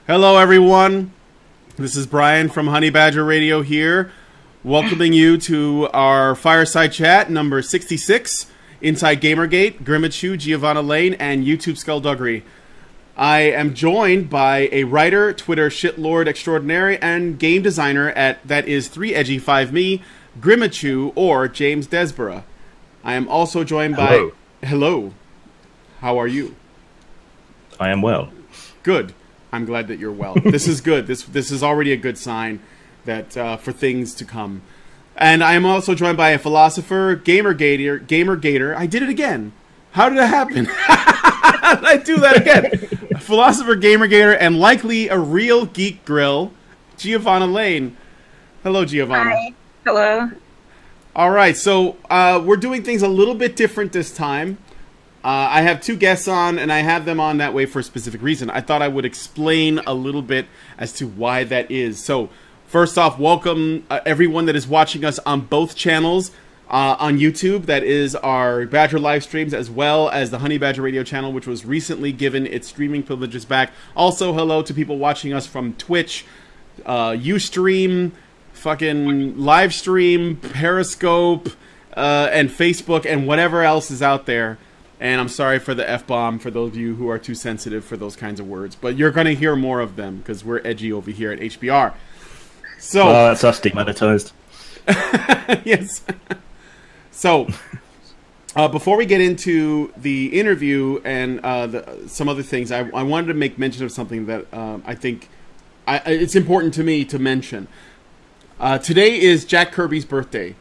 Hello, everyone. This is Brian from Honey Badger Radio here, welcoming you to our Fireside Chat number 66, Inside Gamergate, Grimachu, Giovanna Lane, and YouTube Skullduggery. I am joined by a writer, Twitter shitlord extraordinary, and game designer at That Is 3Edgy5Me, Grimachu, or James Desborough. I am also joined by... Hello. How are you? I am well. Good. I'm glad that you're well. This is good. This is already a good sign that for things to come. And I am also joined by a philosopher, gamer-gator. I did it again. How did it happen? How did I do that again? A philosopher, gamer-gator, and likely a real geek grill, Giovanna Lane. Hello, Giovanna. Hi. Hello. All right, so we're doing things a little bit different this time. I have two guests on, and I have them on that way for a specific reason. I thought I would explain a little bit as to why that is. So, first off, welcome everyone that is watching us on both channels on YouTube. That is our Badger live streams, as well as the Honey Badger Radio channel, which was recently given its streaming privileges back. Also, hello to people watching us from Twitch, Ustream, fucking Livestream, Periscope, and Facebook, and whatever else is out there. And I'm sorry for the F-bomb for those of you who are too sensitive for those kinds of words. But you're going to hear more of them because we're edgy over here at HBR. So, that's us demonetized. Yes. So, before we get into the interview and some other things, I wanted to make mention of something that I think it's important to me to mention. Today is Jack Kirby's birthday.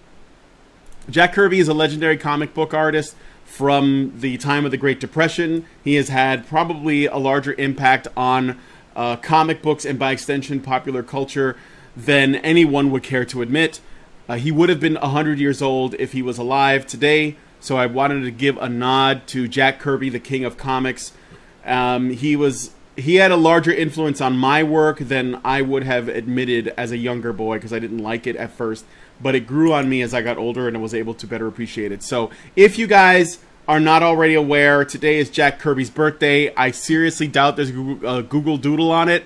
Jack Kirby is a legendary comic book artist from the time of the Great Depression. He has had probably a larger impact on comic books and by extension popular culture than anyone would care to admit. He would have been 100 years old if he was alive today, so I wanted to give a nod to Jack Kirby, the king of comics. He had a larger influence on my work than I would have admitted as a younger boy because I didn't like it at first. But it grew on me as I got older and I was able to better appreciate it. So if you guys are not already aware, today is Jack Kirby's birthday. I seriously doubt there's a Google Doodle on it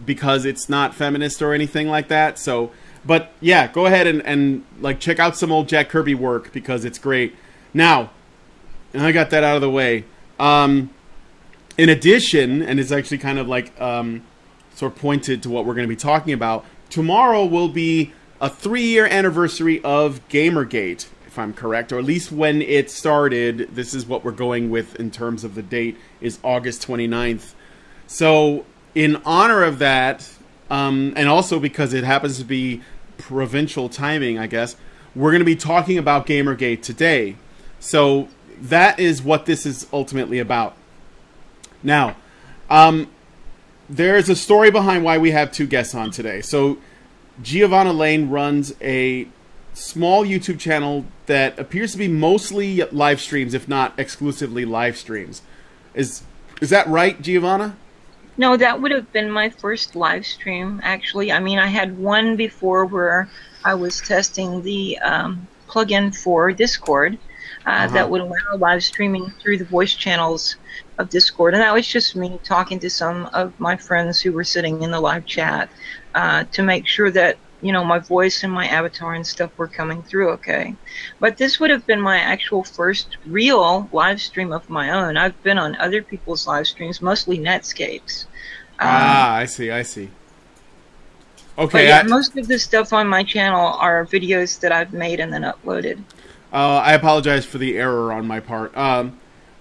because it's not feminist or anything like that. So, but yeah, go ahead and like check out some old Jack Kirby work because it's great. Now, and I got that out of the way. In addition, and it's actually kind of like sort of pointed to what we're going to be talking about, tomorrow will be a 3-year anniversary of Gamergate, if I'm correct, or at least when it started. This is what we're going with in terms of the date, is August 29th. So in honor of that, and also because it happens to be provincial timing, I guess, we're going to be talking about Gamergate today. So that is what this is ultimately about. Now, there's a story behind why we have two guests on today. So Giovanna Lane runs a small YouTube channel that appears to be mostly live streams, if not exclusively live streams. Is that right, Giovanna? No, that would have been my first live stream, actually. I mean, I had one before where I was testing the plugin for Discord that would allow live streaming through the voice channels of Discord. And that was just me talking to some of my friends who were sitting in the live chat to make sure that, you know, my voice and my avatar and stuff were coming through okay. But this would have been my actual first real live stream of my own. I've been on other people's live streams, mostly Netscapes. I see. Okay. Yeah, most of the stuff on my channel are videos that I've made and then uploaded. I apologize for the error on my part.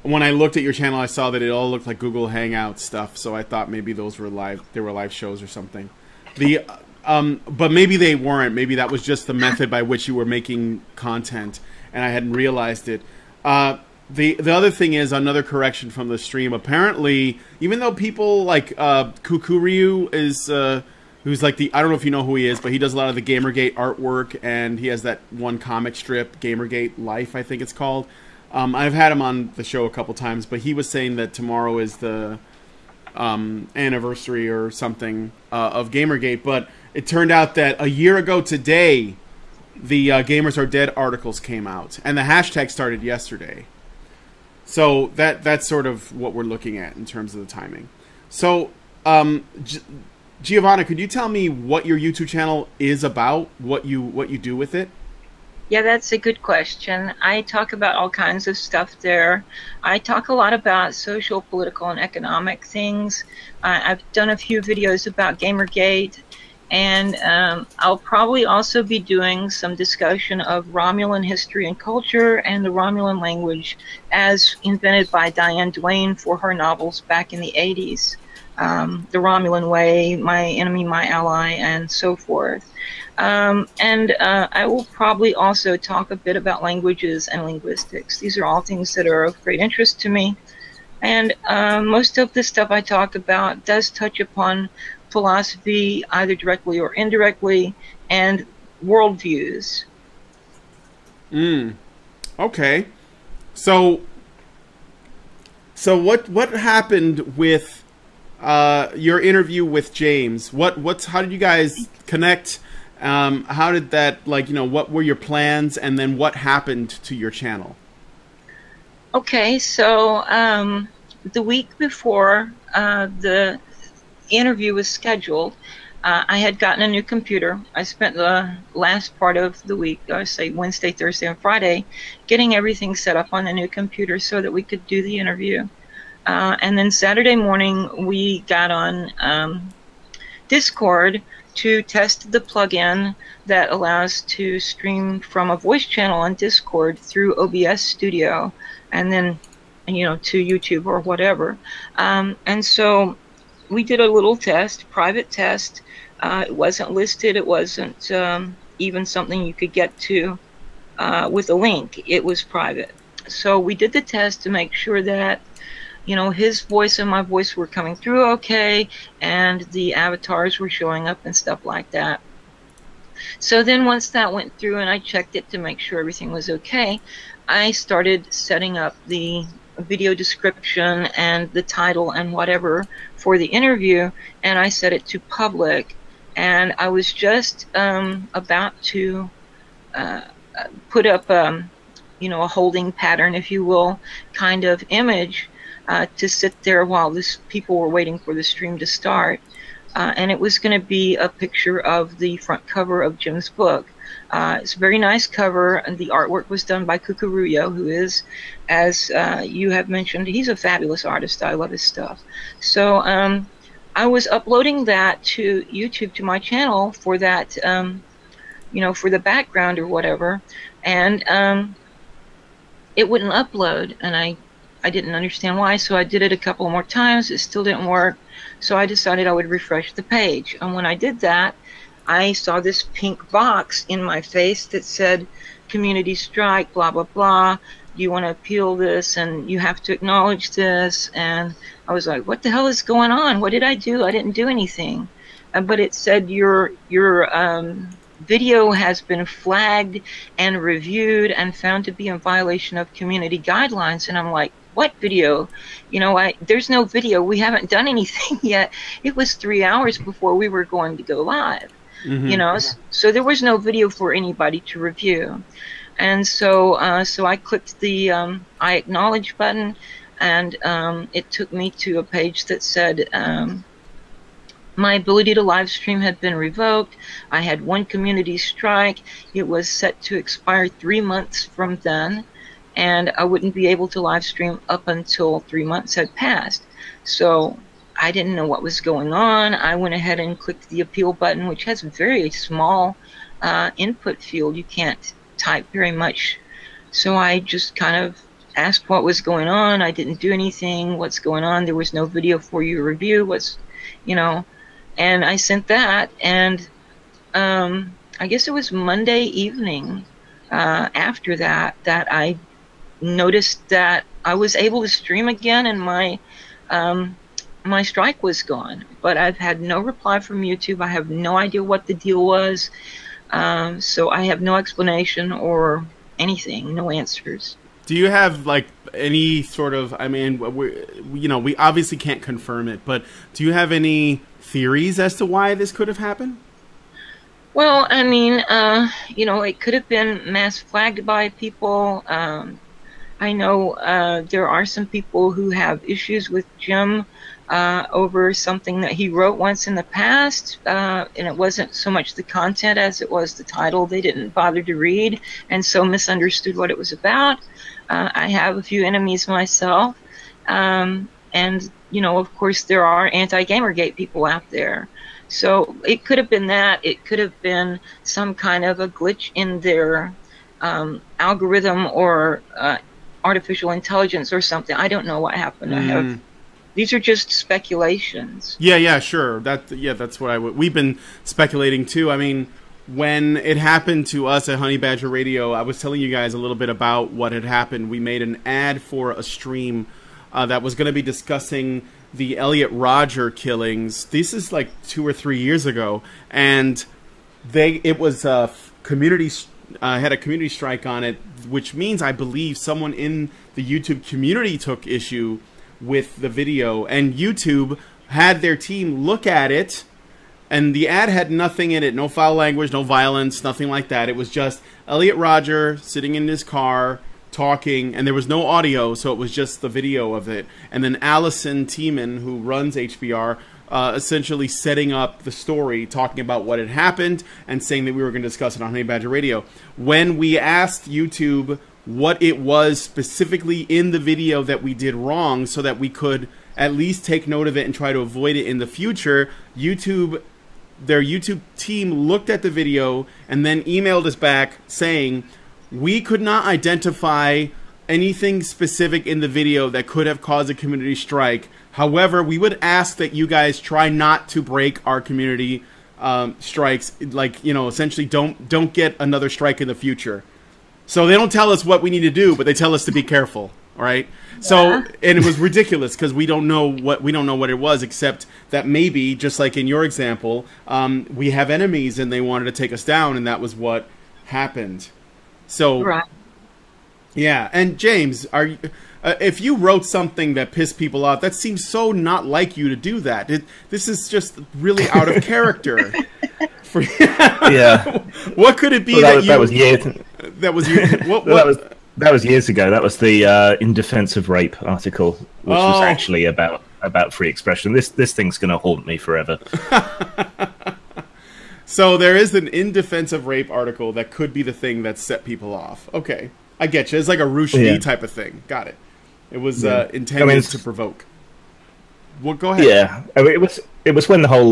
When I looked at your channel, I saw that it all looked like Google Hangout stuff, so I thought maybe those were live. They were live shows or something. But maybe they weren't. Maybe that was just the method by which you were making content, and I hadn't realized it. The other thing is, another correction from the stream. Apparently, even though people like Kukuryu is, who's like I don't know if you know who he is, but he does a lot of the Gamergate artwork, and he has that one comic strip, Gamergate Life, I think it's called. I've had him on the show a couple times, but he was saying that tomorrow is the anniversary or something of Gamergate. But it turned out that a year ago today, the Gamers Are Dead articles came out, and the hashtag started yesterday. So that's sort of what we're looking at in terms of the timing. So Giovanna, could you tell me what your YouTube channel is about? What you do with it? Yeah, that's a good question. I talk about all kinds of stuff there. I talk a lot about social, political, and economic things. I've done a few videos about Gamergate, and I'll probably also be doing some discussion of Romulan history and culture and the Romulan language as invented by Diane Duane for her novels back in the 80s. The Romulan Way, My Enemy, My Ally, and so forth. I will probably also talk a bit about languages and linguistics. These are all things that are of great interest to me. And most of the stuff I talk about does touch upon philosophy, either directly or indirectly, and worldviews. Okay. So what happened with your interview with James? How did you guys connect? How did that, what were your plans, and then what happened to your channel? Okay, so the week before the interview was scheduled, I had gotten a new computer. I spent the last part of the week, I say Wednesday, Thursday, and Friday, getting everything set up on the new computer so that we could do the interview. And then Saturday morning, we got on Discord to test the plugin that allows to stream from a voice channel on Discord through OBS Studio, and then, to YouTube or whatever. And so we did a little test, private test. It wasn't listed. It wasn't even something you could get to with a link. It was private. So we did the test to make sure that his voice and my voice were coming through okay, and the avatars were showing up and stuff like that. So then once that went through and I checked it to make sure everything was okay, I started setting up the video description and the title and whatever for the interview, and I set it to public. And I was just about to put up a holding pattern, if you will, kind of image to sit there while people were waiting for the stream to start. And it was going to be a picture of the front cover of Jim's book. It's a very nice cover, and the artwork was done by Cucuruyo, who is, as you have mentioned, he's a fabulous artist. I love his stuff. So I was uploading that to YouTube, to my channel, for that, for the background or whatever, and it wouldn't upload, and I didn't understand why, so I did it a couple more times. It still didn't work, so I decided I would refresh the page. And when I did that, I saw this pink box in my face that said, community strike, blah, blah, blah. Do you want to appeal this? And you have to acknowledge this. And I was like, what the hell is going on? What did I do? I didn't do anything. But it said your video has been flagged and reviewed and found to be in violation of community guidelines. And I'm like, what video? There's no video. We haven't done anything yet. It was 3 hours before we were going to go live. So there was no video for anybody to review. And so I clicked the I acknowledge button, and it took me to a page that said my ability to live stream had been revoked. I had one community strike. It was set to expire 3 months from then, and I wouldn't be able to live stream up until 3 months had passed. So I didn't know what was going on. I went ahead and clicked the appeal button, which has a very small input field. You can't type very much. So I just kind of asked what was going on. I didn't do anything. What's going on? There was no video for you to review. And I sent that, and I guess it was Monday evening after that I noticed that I was able to stream again, and my strike was gone. But I've had no reply from YouTube. I have no idea what the deal was. So I have no explanation or anything, no answers. Do you have any sort of, we obviously can't confirm it, but do you have any theories as to why this could have happened? Well, it could have been mass flagged by people. I know there are some people who have issues with Jim over something that he wrote once in the past, and it wasn't so much the content as it was the title they didn't bother to read, and so misunderstood what it was about. I have a few enemies myself, and of course there are anti-Gamergate people out there. So it could have been that. It could have been some kind of a glitch in their algorithm or artificial intelligence or something. I don't know what happened. These are just speculations. Yeah, sure. That's what we've been speculating too. I mean, when it happened to us at Honey Badger Radio, I was telling you guys a little bit about what had happened. We made an ad for a stream that was going to be discussing the Elliot Rodger killings. This is like 2 or 3 years ago, and it was a community had a community strike on it, which means I believe someone in the YouTube community took issue with the video, and YouTube had their team look at it, and the ad had nothing in it, no foul language, no violence, nothing like that. It was just Elliot Rodger sitting in his car talking, and there was no audio, so it was just the video of it. And then Allison Tiemann, who runs HBR, essentially setting up the story, talking about what had happened, and saying that we were going to discuss it on Honey Badger Radio. When we asked YouTube what it was specifically in the video that we did wrong so that we could at least take note of it and try to avoid it in the future, their YouTube team looked at the video and then emailed us back saying, we could not identify anything specific in the video that could have caused a community strike. However, we would ask that you guys try not to break our community strikes. Like, essentially don't get another strike in the future. So they don't tell us what we need to do, but they tell us to be careful. All right. Yeah. So, and it was ridiculous because we don't know what it was, except that maybe, just like in your example, we have enemies and they wanted to take us down, and that was what happened. So, right. Yeah. And James, if you wrote something that pissed people off, that seems so not like you to do that. This is just really out of character. Yeah. What could it be that was years? That was years. That was years ago. That was the In Defense of Rape article, which was actually about free expression. This thing's going to haunt me forever. So there is an In Defense of Rape article that could be the thing that set people off. Okay, I get you. It's like a Roosh V type of thing. Got it. It was intended to provoke. Well, go ahead. Yeah, I mean, it was when the whole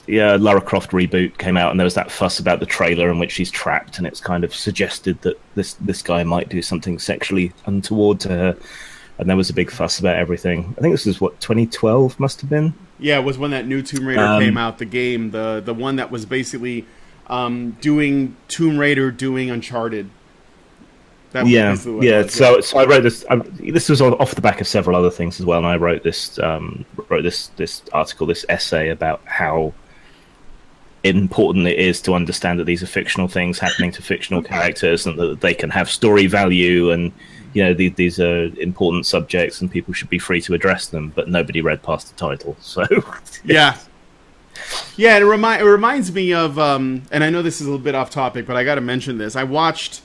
Lara Croft reboot came out, and there was that fuss about the trailer in which she's trapped, and it's kind of suggested that this guy might do something sexually untoward to her, and there was a big fuss about everything. I think this was 2012 must have been. Yeah, it was when that new Tomb Raider came out. The game, the one that was basically doing Tomb Raider, doing Uncharted. So I wrote this. This was off the back of several other things as well, and I wrote this article, this essay about how important it is to understand that these are fictional things happening to fictional characters, and that they can have story value, and these are important subjects, and people should be free to address them. But nobody read past the title, so yeah. It reminds me of, and I know this is a little bit off topic, but I got to mention this. I watched.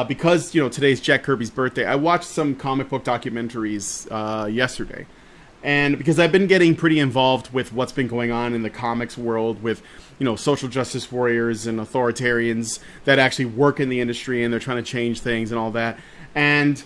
Because today's Jack Kirby's birthday, I watched some comic book documentaries yesterday, and because I've been getting pretty involved with what's been going on in the comics world with social justice warriors and authoritarians that actually work in the industry, and they're trying to change things and all that. And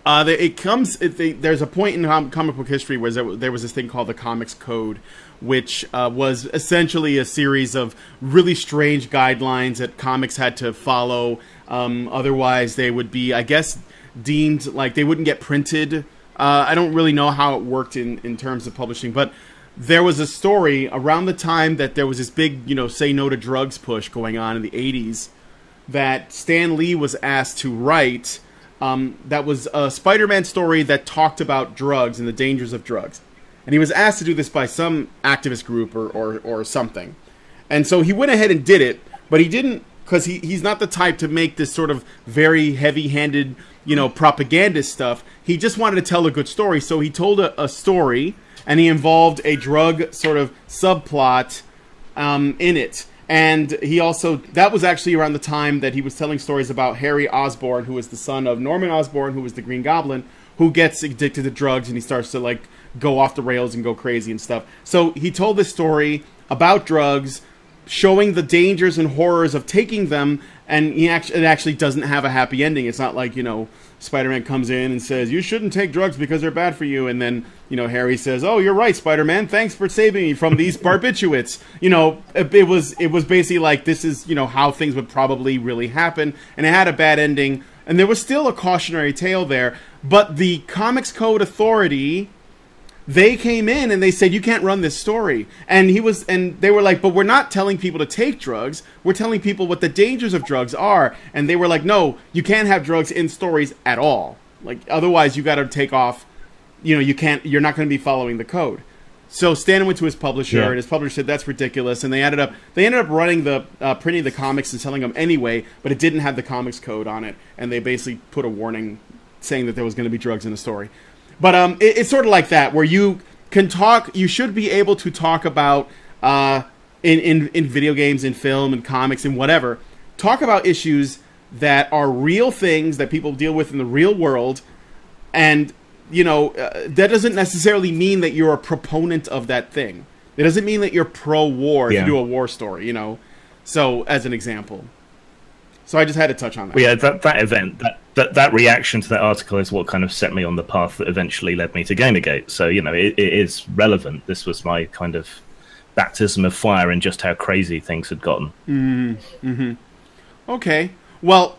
there's a point in comic book history where there was this thing called the Comics Code, which was essentially a series of really strange guidelines that comics had to follow. Otherwise, they would be, I guess, deemed like they wouldn't get printed. I don't really know how it worked in terms of publishing, but there was a story around the time that there was this big, say no to drugs push going on in the 80s that Stan Lee was asked to write. That was a Spider-Man story that talked about drugs and the dangers of drugs. And he was asked to do this by some activist group or something. And so he went ahead and did it, but he didn't, because he's not the type to make this sort of very heavy-handed, propagandist stuff. He just wanted to tell a good story. So he told a story, and he involved a drug sort of subplot in it. And he also, that was actually around the time that he was telling stories about Harry Osborn, who was the son of Norman Osborn, who was the Green Goblin, who gets addicted to drugs and he starts to like go off the rails and go crazy and stuff. So he told this story about drugs, showing the dangers and horrors of taking them, and it actually doesn't have a happy ending. It's not like, you know, Spider-Man comes in and says, you shouldn't take drugs because they're bad for you, and then, you know, Harry says, oh, you're right, Spider-Man, thanks for saving me from these barbiturates. You know, it was basically like, this is, you know, how things would probably really happen, and it had a bad ending, and there was still a cautionary tale there, but the Comics Code Authority, they came in and they said, you can't run this story. And they were like, but we're not telling people to take drugs. We're telling people what the dangers of drugs are. And they were like, no, you can't have drugs in stories at all. Like, otherwise you got to take off, you know, you're not going to be following the code. So Stan went to his publisher, and his publisher said, that's ridiculous. And they ended up running printing the comics and selling them anyway, but it didn't have the comics code on it. And they basically put a warning saying that there was going to be drugs in the story. But it's sort of like that, where you can talk. You should be able to talk about in video games, in film, and comics, and whatever. Talk about issues that are real things that people deal with in the real world, and you know that doesn't necessarily mean that you're a proponent of that thing. It doesn't mean that you're pro-war if you do a war story. You know, so as an example. So I just had to touch on that. Well, yeah, that event, that reaction to that article is what kind of set me on the path that eventually led me to Gamergate. So, you know, it is relevant. This was my kind of baptism of fire in just how crazy things had gotten. Okay. Well,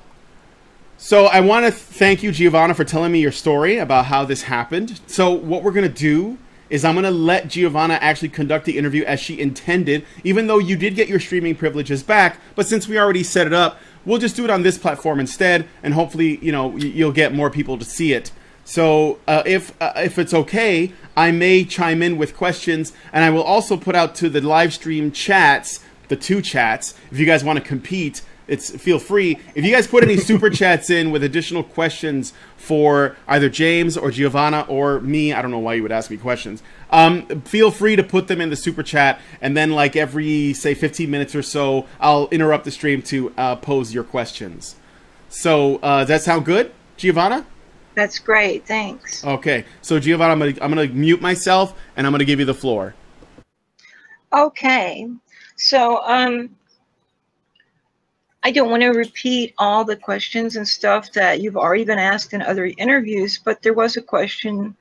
so I want to thank you, Giovanna, for telling me your story about how this happened. So what we're going to do is I'm going to let Giovanna actually conduct the interview as she intended, even though you did get your streaming privileges back. But since we already set it up, we'll just do it on this platform instead, and hopefully, you know, you'll get more people to see it. So if it's okay, I may chime in with questions, and I will also put out to the live stream chats, the 2 chats, if you guys want to compete. Feel free. If you guys put any super chats in with additional questions for either James or Giovanna or me, I don't know why you would ask me questions. Feel free to put them in the super chat, and then like every, say, 15 minutes or so, I'll interrupt the stream to pose your questions. So does that sound good, Giovanna? That's great. Thanks. Okay. So Giovanna, I'm gonna mute myself, and I'm gonna give you the floor. Okay. So I don't want to repeat all the questions and stuff that you've already been asked in other interviews, but there was a question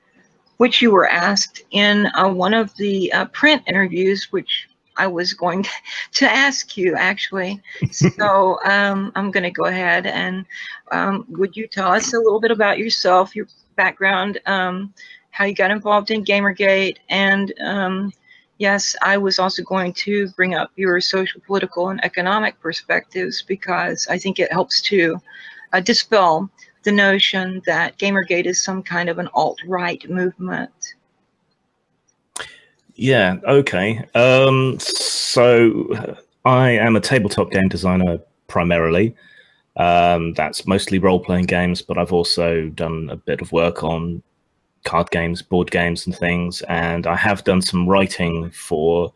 which you were asked in one of the print interviews, which I was going to ask you, actually. So I'm going to go ahead and would you tell us a little bit about yourself, your background, how you got involved in Gamergate, and yes, I was also going to bring up your social, political, and economic perspectives, because I think it helps to dispel the notion that Gamergate is some kind of an alt-right movement. Yeah, okay. So I am a tabletop game designer primarily. That's mostly role-playing games, but I've also done a bit of work on card games, board games, and things, and I have done some writing for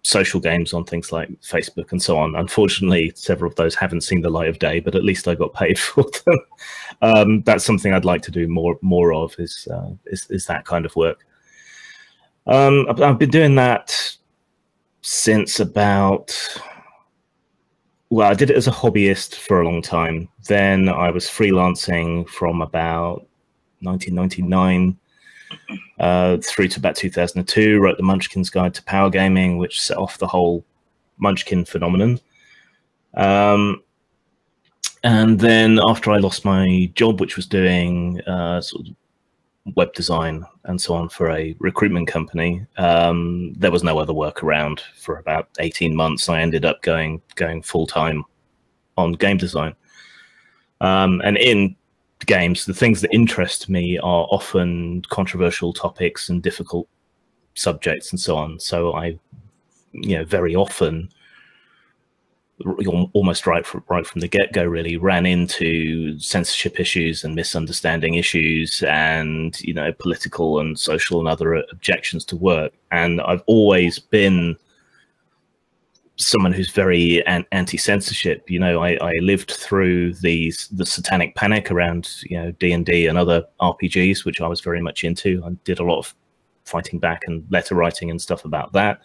social games on things like Facebook and so on. Unfortunately, several of those haven't seen the light of day, but at least I got paid for them. That's something I'd like to do more of, is that kind of work. I've been doing that since about, well, I did it as a hobbyist for a long time. Then I was freelancing from about 1999 through to about 2002, wrote the Munchkin's Guide to Power Gaming, which set off the whole Munchkin phenomenon. And then after I lost my job, which was doing sort of web design and so on for a recruitment company, there was no other work around for about 18 months. I ended up going full-time on game design. And in games, the things that interest me are often controversial topics and difficult subjects and so on. So I, very often, almost right from the get-go, really ran into censorship issues and misunderstanding issues, and political and social and other objections to work. And I've always been someone who's very anti-censorship. You know, I lived through the satanic panic around, you know, D&D and other RPGs, which I was very much into. I did a lot of fighting back and letter writing and stuff about that.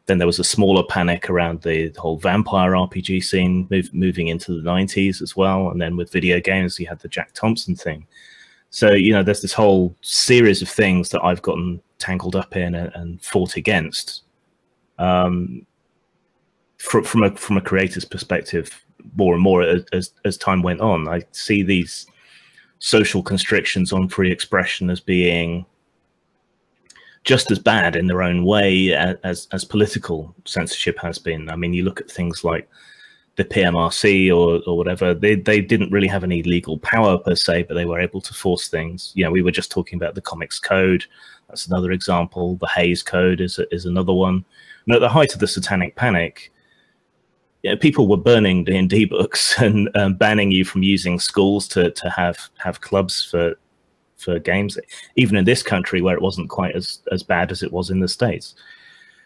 Then there was a smaller panic around the whole vampire RPG scene, moving into the 90s as well. And then with video games, you had the Jack Thompson thing. So, you know, there's this whole series of things that I've gotten tangled up in and fought against. From a creator's perspective, more and more as time went on, I see these social constrictions on free expression as being just as bad in their own way as political censorship has been. I mean, you look at things like the PMRC or whatever, they didn't really have any legal power per se, but they were able to force things. You know, we were just talking about the Comics Code. That's another example. The Hays Code is another one. And at the height of the Satanic Panic, you know, people were burning D&D books and banning you from using schools to have clubs for games, even in this country where it wasn't quite as bad as it was in the States.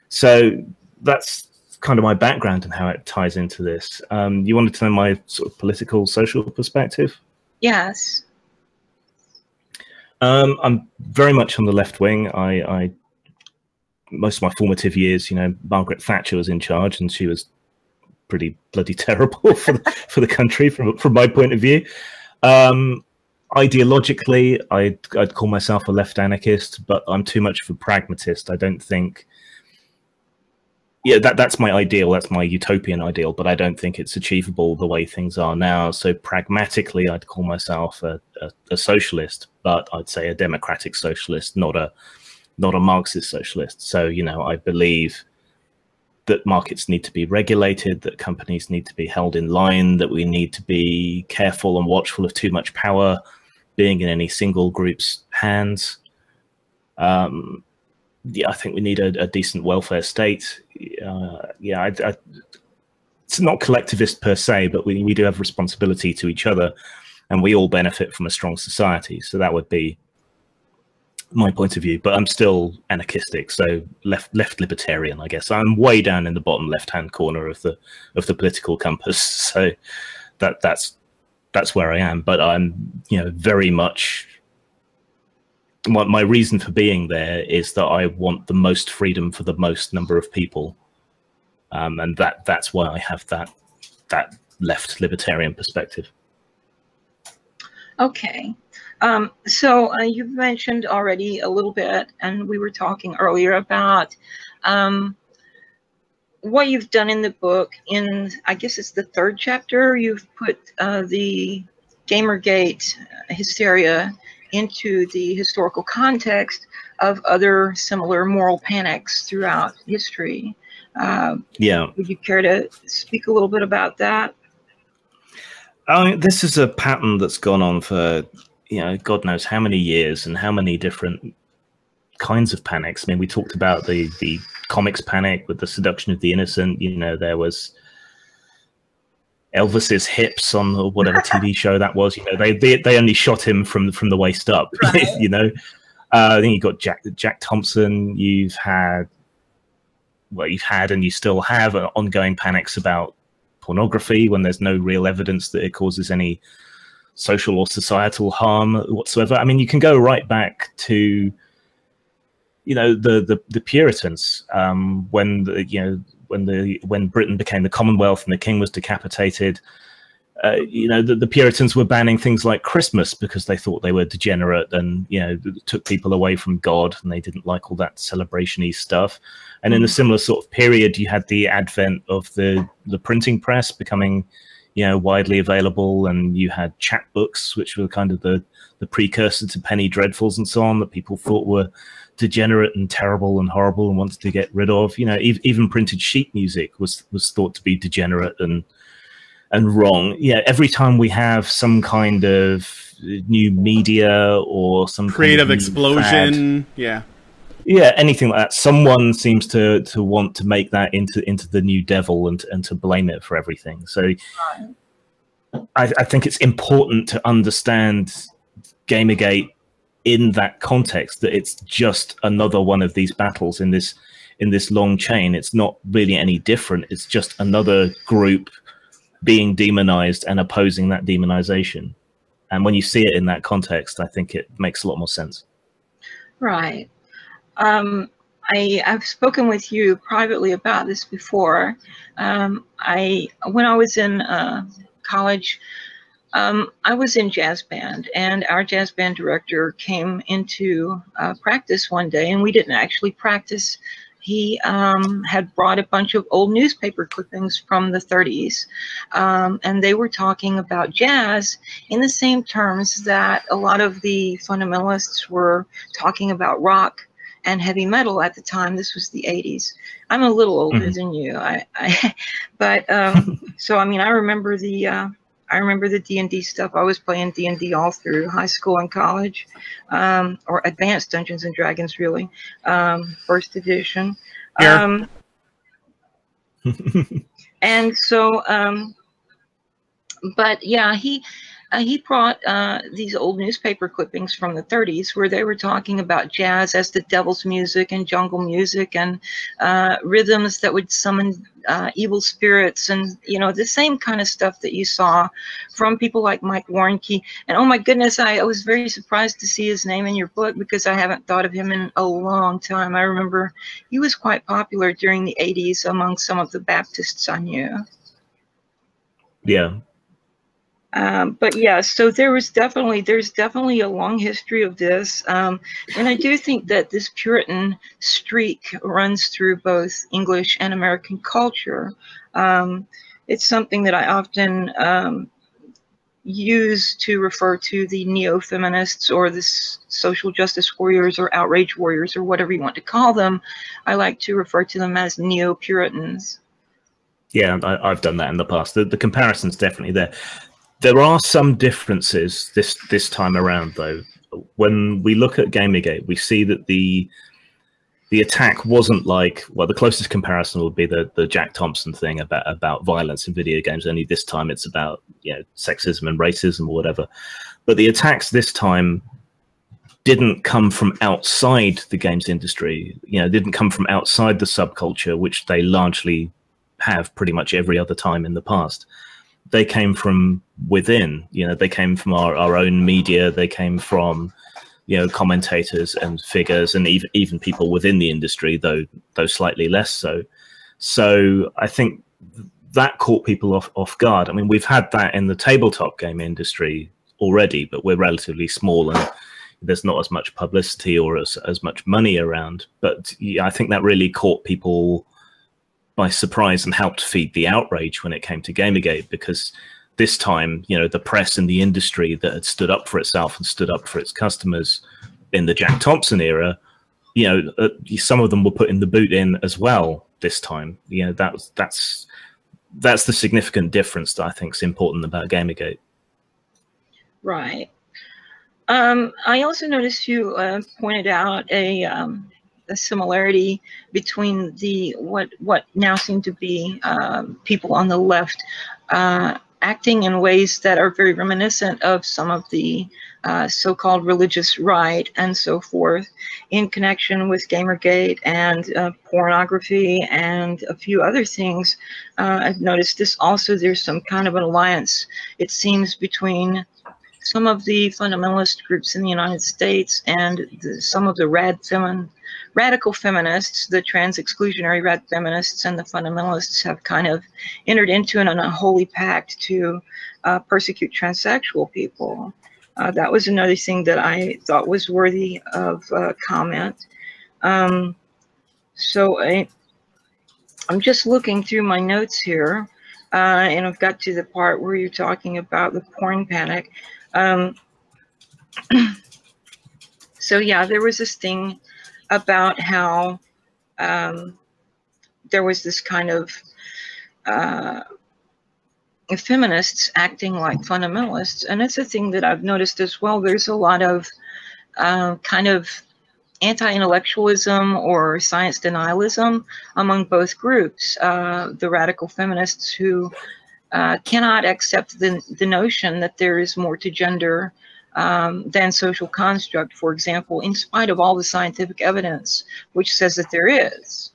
So that's kind of my background and how it ties into this. You wanted to know my sort of political, social perspective? Yes. I'm very much on the left wing. I most of my formative years, you know, Margaret Thatcher was in charge, and she was pretty bloody terrible for the country from my point of view. Ideologically, I'd call myself a left anarchist, but I'm too much of a pragmatist. I don't think. Yeah, that's my ideal. That's my utopian ideal, but I don't think it's achievable the way things are now. So pragmatically, I'd call myself a socialist, but I'd say a democratic socialist, not a Marxist socialist. So, you know, I believe that markets need to be regulated, that companies need to be held in line, that we need to be careful and watchful of too much power being in any single group's hands. Yeah, I think we need a decent welfare state. Yeah, it's not collectivist per se, but we do have responsibility to each other, and we all benefit from a strong society. So that would be my point of view. But I'm still anarchistic, so left libertarian, I guess. I'm way down in the bottom left-hand corner of the political compass. So that's where I am. But I'm, you know, very much. My reason for being there is that I want the most freedom for the most number of people, and that's why I have that left libertarian perspective. Okay, so you've mentioned already a little bit, and we were talking earlier about what you've done in the book. In, I guess it's the 3rd chapter, you've put the Gamergate hysteria into the historical context of other similar moral panics throughout history. Yeah. Would you care to speak a little bit about that? I mean, this is a pattern that's gone on for, you know, God knows how many years and how many different kinds of panics. I mean, we talked about the comics panic with the seduction of the innocent. You know, there was Elvis's hips on whatever TV show that was. You know, they only shot him from the waist up. Right. You know, then you got Jack Thompson. You've had and you still have ongoing panics about pornography when there's no real evidence that it causes any social or societal harm whatsoever. I mean, you can go right back to, you know, the Puritans, when Britain became the Commonwealth and the king was decapitated. You know, the Puritans were banning things like Christmas because they thought they were degenerate and, you know, took people away from God, and they didn't like all that celebration-y stuff. And in a similar sort of period, you had the advent of the printing press becoming, you know, widely available, and you had chapbooks, which were kind of the precursor to penny dreadfuls and so on, that people thought were degenerate and terrible and horrible and wanted to get rid of. You know, even printed sheet music was thought to be degenerate and wrong. Yeah, every time we have some kind of new media or some creative kind of explosion, fad, yeah, anything like that, someone seems to want to make that into the new devil and to blame it for everything. So I think it's important to understand Gamergate in that context, that it's just another one of these battles in this in this long chain, it's not really any different. It's just another group being demonized and opposing that demonization. And when you see it in that context, I think it makes a lot more sense. Right. I've spoken with you privately about this before. When I was in college, I was in jazz band, and our jazz band director came into practice one day, and we didn't actually practice. He had brought a bunch of old newspaper clippings from the 30s, and they were talking about jazz in the same terms that a lot of the fundamentalists were talking about rock and heavy metal at the time. This was the 80s. I'm a little older than you, but so I mean, I remember the D&D stuff. I was playing D&D all through high school and college, or advanced Dungeons and Dragons, really, first edition. And so, but yeah, he brought these old newspaper clippings from the 30s where they were talking about jazz as the devil's music and jungle music and rhythms that would summon evil spirits, and you know, the same kind of stuff that you saw from people like Mike Warnke. And oh my goodness, I was very surprised to see his name in your book, because I haven't thought of him in a long time. I remember he was quite popular during the 80s among some of the Baptists I knew. Yeah. But yeah, so there's definitely a long history of this, and I do think that this Puritan streak runs through both English and American culture. It's something that I often use to refer to the neo-feminists or the social justice warriors or outrage warriors or whatever you want to call them. I like to refer to them as neo-Puritans. Yeah, I've done that in the past. The comparison's definitely there. There are some differences this time around, though. When we look at Gamergate, we see that the attack wasn't like, well, the closest comparison would be the Jack Thompson thing about violence in video games. Only this time it's about, you know, sexism and racism or whatever. But the attacks this time didn't come from outside the games industry. You know, didn't come from outside the subculture, which they largely have pretty much every other time in the past. They came from within. You know, they came from our own media. They came from, you know, commentators and figures, and even people within the industry, though slightly less so. So I think that caught people off guard. I mean, we've had that in the tabletop game industry already, but we're relatively small and there's not as much publicity or as much money around. But yeah, I think that really caught people by surprise and helped feed the outrage when it came to Gamergate, because this time, you know, the press and the industry that had stood up for itself and stood up for its customers in the Jack Thompson era, you know, some of them were putting the boot in as well this time. You know, that's the significant difference that I think is important about Gamergate. Right. I also noticed you pointed out a similarity between the what now seem to be people on the left acting in ways that are very reminiscent of some of the so-called religious right and so forth, in connection with Gamergate and pornography and a few other things. I've noticed this also. There's some kind of an alliance, it seems, between some of the fundamentalist groups in the United States and some of the radical feminists, the trans-exclusionary rad feminists and the fundamentalists have kind of entered into an unholy pact to persecute transsexual people. That was another thing that I thought was worthy of comment. So I'm just looking through my notes here, and I've got to the part where you're talking about the porn panic. So yeah, there was this thing about how there was this kind of feminists acting like fundamentalists, and it's a thing that I've noticed as well. There's a lot of kind of anti-intellectualism or science denialism among both groups. The radical feminists who cannot accept the notion that there is more to gender than social construct, for example, in spite of all the scientific evidence which says that there is.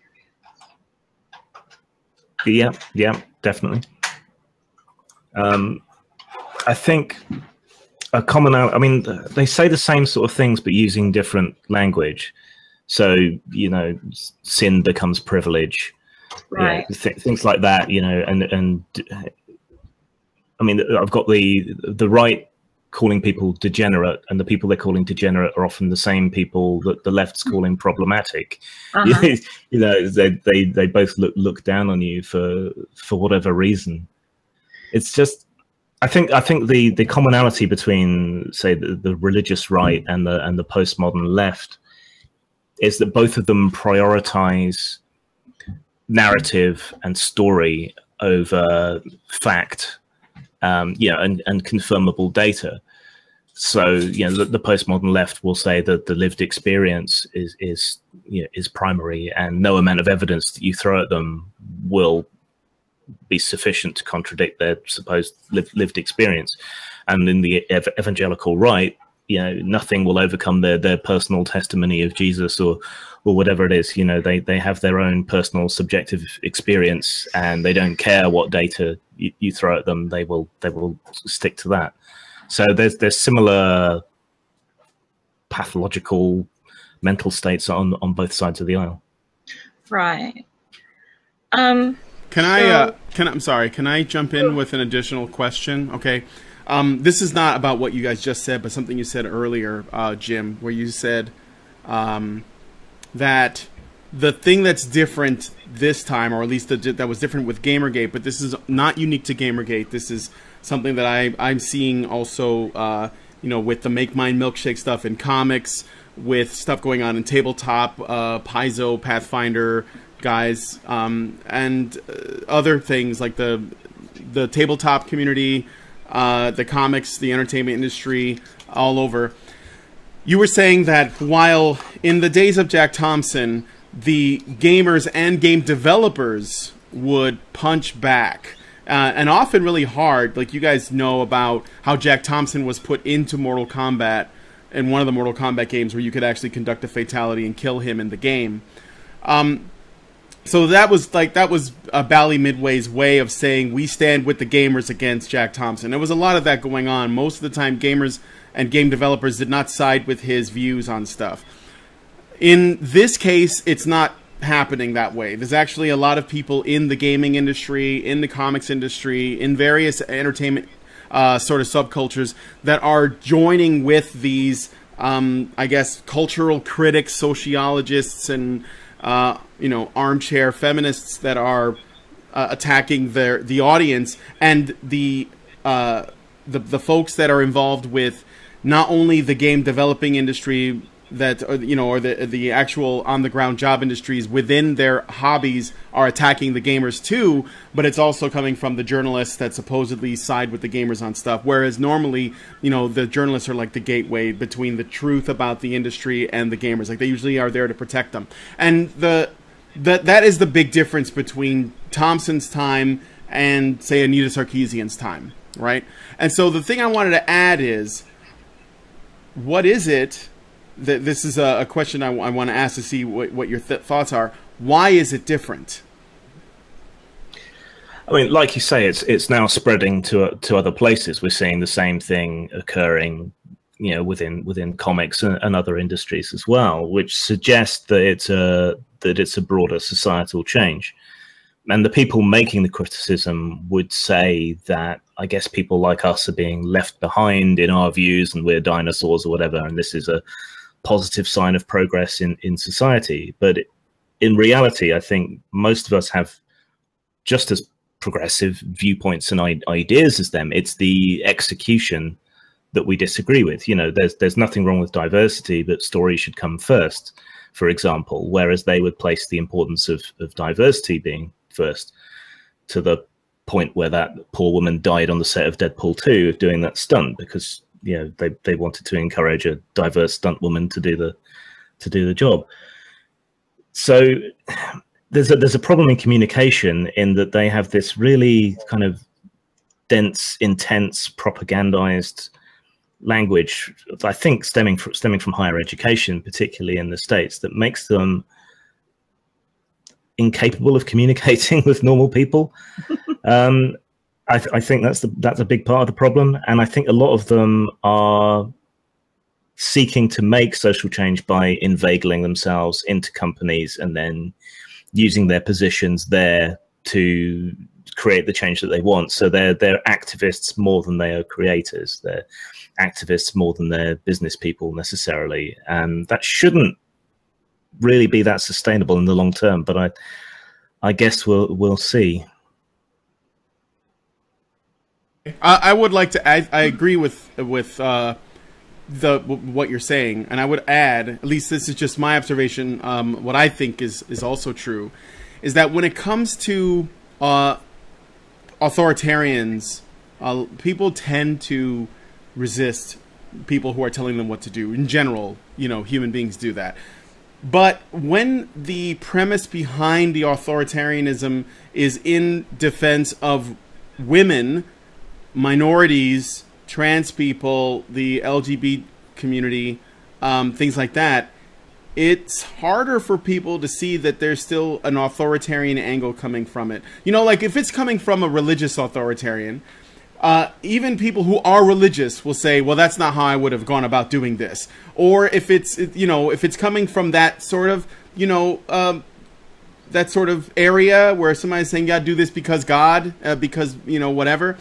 Yeah, definitely. I think a commonality, I mean, they say the same sort of things, but using different language. So, you know, sin becomes privilege, right? You know, things like that, you know, and I mean, I've got the right calling people degenerate, and the people they're calling degenerate are often the same people that the left's calling problematic. You know, they both look down on you for whatever reason. It's just, I think the commonality between, say, the religious right and the postmodern left is that both of them prioritize narrative and story over fact, you know, and confirmable data. So, you know, the postmodern left will say that the lived experience is primary, and no amount of evidence that you throw at them will be sufficient to contradict their supposed lived experience. And in the evangelical right, you know, nothing will overcome their personal testimony of Jesus or whatever it is. You know, they have their own personal subjective experience, and they don't care what data you throw at them. They will stick to that. So there's similar pathological mental states on both sides of the aisle. Right. I'm sorry, can I jump in with an additional question? Okay. This is not about what you guys just said, but something you said earlier, Jim, where you said that the thing that's different this time, or at least that was different with Gamergate, but this is not unique to Gamergate. This is something that I'm seeing also, you know, with the Make Mine Milkshake stuff in comics, with stuff going on in tabletop, Paizo, Pathfinder guys, and other things like the tabletop community, the comics, the entertainment industry, all over. You were saying that while in the days of Jack Thompson, the gamers and game developers would punch back, and often really hard. Like, you guys know about how Jack Thompson was put into Mortal Kombat, in one of the Mortal Kombat games, where you could actually conduct a fatality and kill him in the game. So that was a Bally Midway's way of saying we stand with the gamers against Jack Thompson. There was a lot of that going on. Most of the time, gamers and game developers did not side with his views on stuff. In this case, it's not happening that way. There's actually a lot of people in the gaming industry, in the comics industry, in various entertainment sort of subcultures that are joining with these, I guess, cultural critics, sociologists, and you know, armchair feminists that are attacking the audience, and the folks that are involved with not only the game developing industry that, you know, or the actual on the ground job industries within their hobbies are attacking the gamers too, but it's also coming from the journalists that supposedly side with the gamers on stuff. Whereas normally, you know, the journalists are like the gateway between the truth about the industry and the gamers. Like, they usually are there to protect them. And that is the big difference between Thompson's time and, say, Anita Sarkeesian's time, right? And so the thing I wanted to add is, what is it? This is a question I want to ask to see what your thoughts are. Why is it different? I mean, like you say, it's now spreading to other places. We're seeing the same thing occurring, you know, within comics and other industries as well, which suggests that it's a broader societal change. And the people making the criticism would say that, I guess, people like us are being left behind in our views, and we're dinosaurs or whatever, and this is a positive sign of progress in society. But in reality, I think most of us have just as progressive viewpoints and ideas as them. It's the execution that we disagree with. You know, there's nothing wrong with diversity, but story should come first, for example, whereas they would place the importance of diversity being first, to the point where that poor woman died on the set of Deadpool 2 doing that stunt, because, you know, they wanted to encourage a diverse stunt woman to do the job. So there's a problem in communication, in that they have this really kind of dense, intense, propagandized language, I think stemming from higher education, particularly in the States, that makes them incapable of communicating with normal people. I think that's a big part of the problem, and I think a lot of them are seeking to make social change by inveigling themselves into companies and then using their positions there to create the change that they want. So they're activists more than they are creators. They're activists more than they're business people necessarily, and that shouldn't really be that sustainable in the long term. But I guess we'll see. I would like to add, I agree with what you're saying, and I would add, at least this is just my observation, what I think is also true, is that when it comes to authoritarians, people tend to resist people who are telling them what to do. In general, you know, human beings do that. But when the premise behind the authoritarianism is in defense of women, minorities, trans people, the LGBT community, things like that, it's harder for people to see that there's still an authoritarian angle coming from it. You know, like if it's coming from a religious authoritarian, even people who are religious will say, well, that's not how I would have gone about doing this. Or if it's, you know, if it's coming from that sort of, you know, that sort of area where somebody's saying, yeah, do this because God, because, you know, whatever,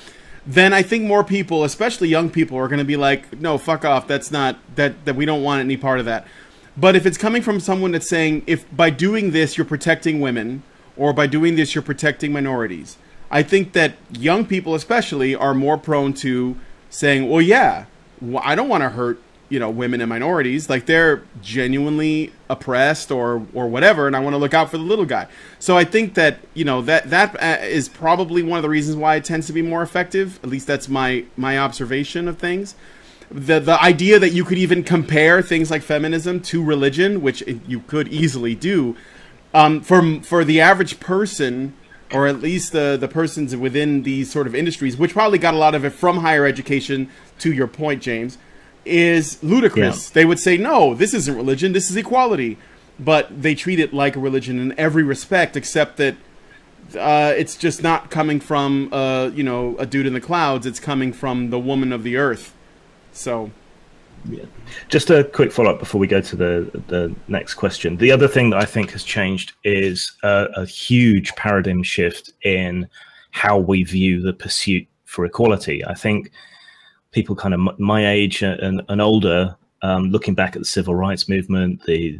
then I think more people, especially young people, are going to be like, no, fuck off. That's not, that we don't want any part of that. But if it's coming from someone that's saying, if by doing this, you're protecting women, or by doing this, you're protecting minorities, I think that young people especially are more prone to saying, well, yeah, I don't want to hurt, you know, women and minorities. Like, they're genuinely oppressed or whatever, and I want to look out for the little guy. So I think that, you know, that is probably one of the reasons why it tends to be more effective. At least that's my observation of things. The idea that you could even compare things like feminism to religion, which you could easily do, for the average person, or at least the persons within these sort of industries, which probably got a lot of it from higher education, to your point, James, is ludicrous. Yeah. They would say, no, this isn't religion, this is equality. But they treat it like a religion in every respect, except that it's just not coming from, you know, a dude in the clouds. It's coming from the woman of the earth. So, yeah. Just a quick follow-up before we go to the next question. The other thing that I think has changed is a huge paradigm shift in how we view the pursuit for equality. I think people kind of my age and older, looking back at the civil rights movement, the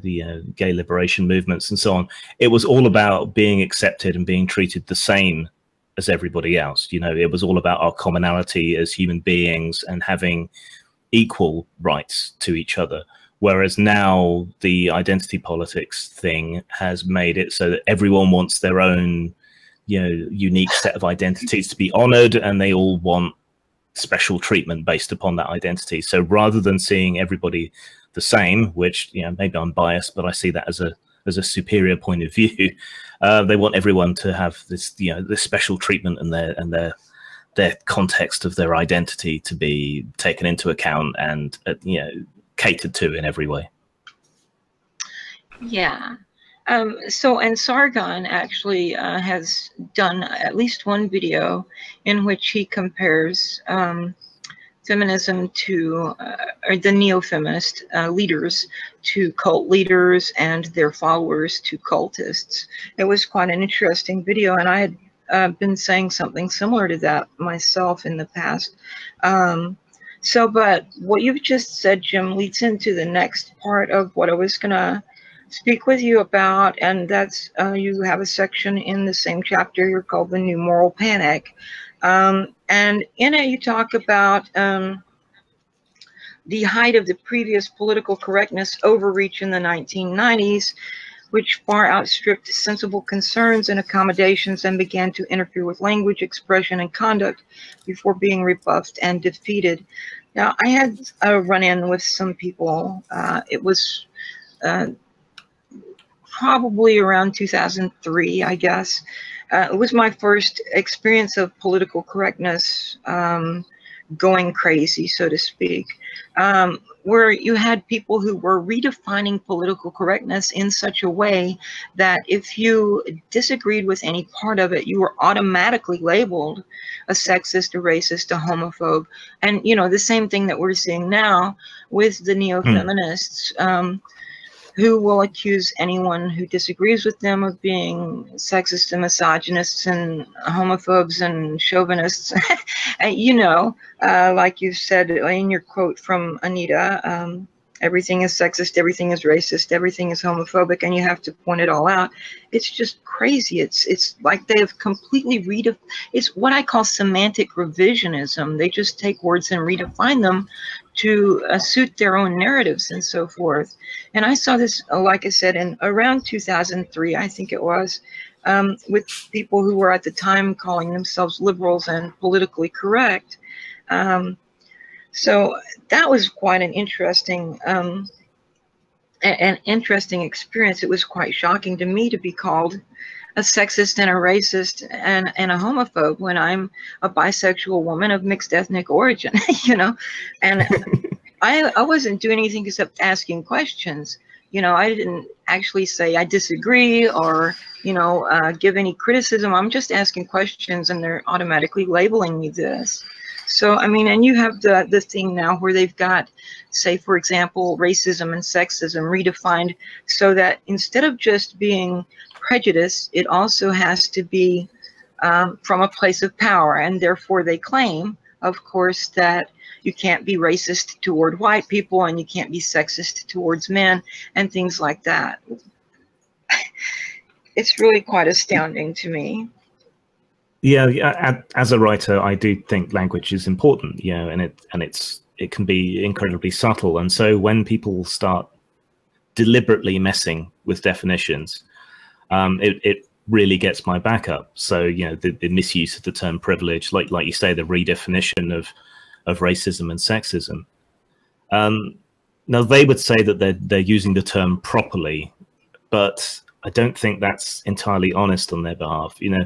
gay liberation movements and so on, it was all about being accepted and being treated the same as everybody else. You know, it was all about our commonality as human beings and having equal rights to each other. Whereas now the identity politics thing has made it so that everyone wants their own, you know, unique set of identities to be honored, and they all want special treatment based upon that identity. So rather than seeing everybody the same, which, you know, maybe I'm biased, but I see that as a superior point of view, they want everyone to have this, you know, this special treatment and their context of their identity to be taken into account and, you know, catered to in every way. Yeah. So, and Sargon actually has done at least one video in which he compares feminism to, or the neo-feminist leaders to cult leaders and their followers to cultists. It was quite an interesting video, and I had been saying something similar to that myself in the past. But what you've just said, Jim, leads into the next part of what I was going to speak with you about, and that's you have a section in the same chapter you're called The New Moral Panic. And in it you talk about the height of the previous political correctness overreach in the 1990s, which far outstripped sensible concerns and accommodations and began to interfere with language, expression, and conduct before being rebuffed and defeated. Now, I had a run-in with some people. It was probably around 2003, I guess. It was my first experience of political correctness going crazy, so to speak, where you had people who were redefining political correctness in such a way that if you disagreed with any part of it, you were automatically labeled a sexist, a racist, a homophobe. And, you know, the same thing that we're seeing now with the neo-feminists, who will accuse anyone who disagrees with them of being sexist and misogynists and homophobes and chauvinists. You know, like you said in your quote from Anita, everything is sexist, everything is racist, everything is homophobic, and you have to point it all out. It's just crazy. It's like they have completely it's what I call semantic revisionism. They just take words and redefine them to suit their own narratives and so forth. And I saw this, like I said, in around 2003, I think it was, with people who were at the time calling themselves liberals and politically correct. So that was quite an interesting experience. It was quite shocking to me to be called a sexist and a racist and a homophobe when I'm a bisexual woman of mixed ethnic origin, you know, and I wasn't doing anything except asking questions. You know, I didn't actually say I disagree or, you know, give any criticism. I'm just asking questions and they're automatically labeling me this. So, I mean, and you have the thing now where they've got, say, for example, racism and sexism redefined so that instead of just being prejudice, it also has to be from a place of power. And therefore they claim, of course, that you can't be racist toward white people and you can't be sexist towards men and things like that. It's really quite astounding to me. Yeah, as a writer, I do think language is important, you know, and it can be incredibly subtle. And so when people start deliberately messing with definitions, it really gets my back up. So, you know, the misuse of the term privilege, like you say, the redefinition of racism and sexism. Now, they would say that they're using the term properly, but I don't think that's entirely honest on their behalf. You know,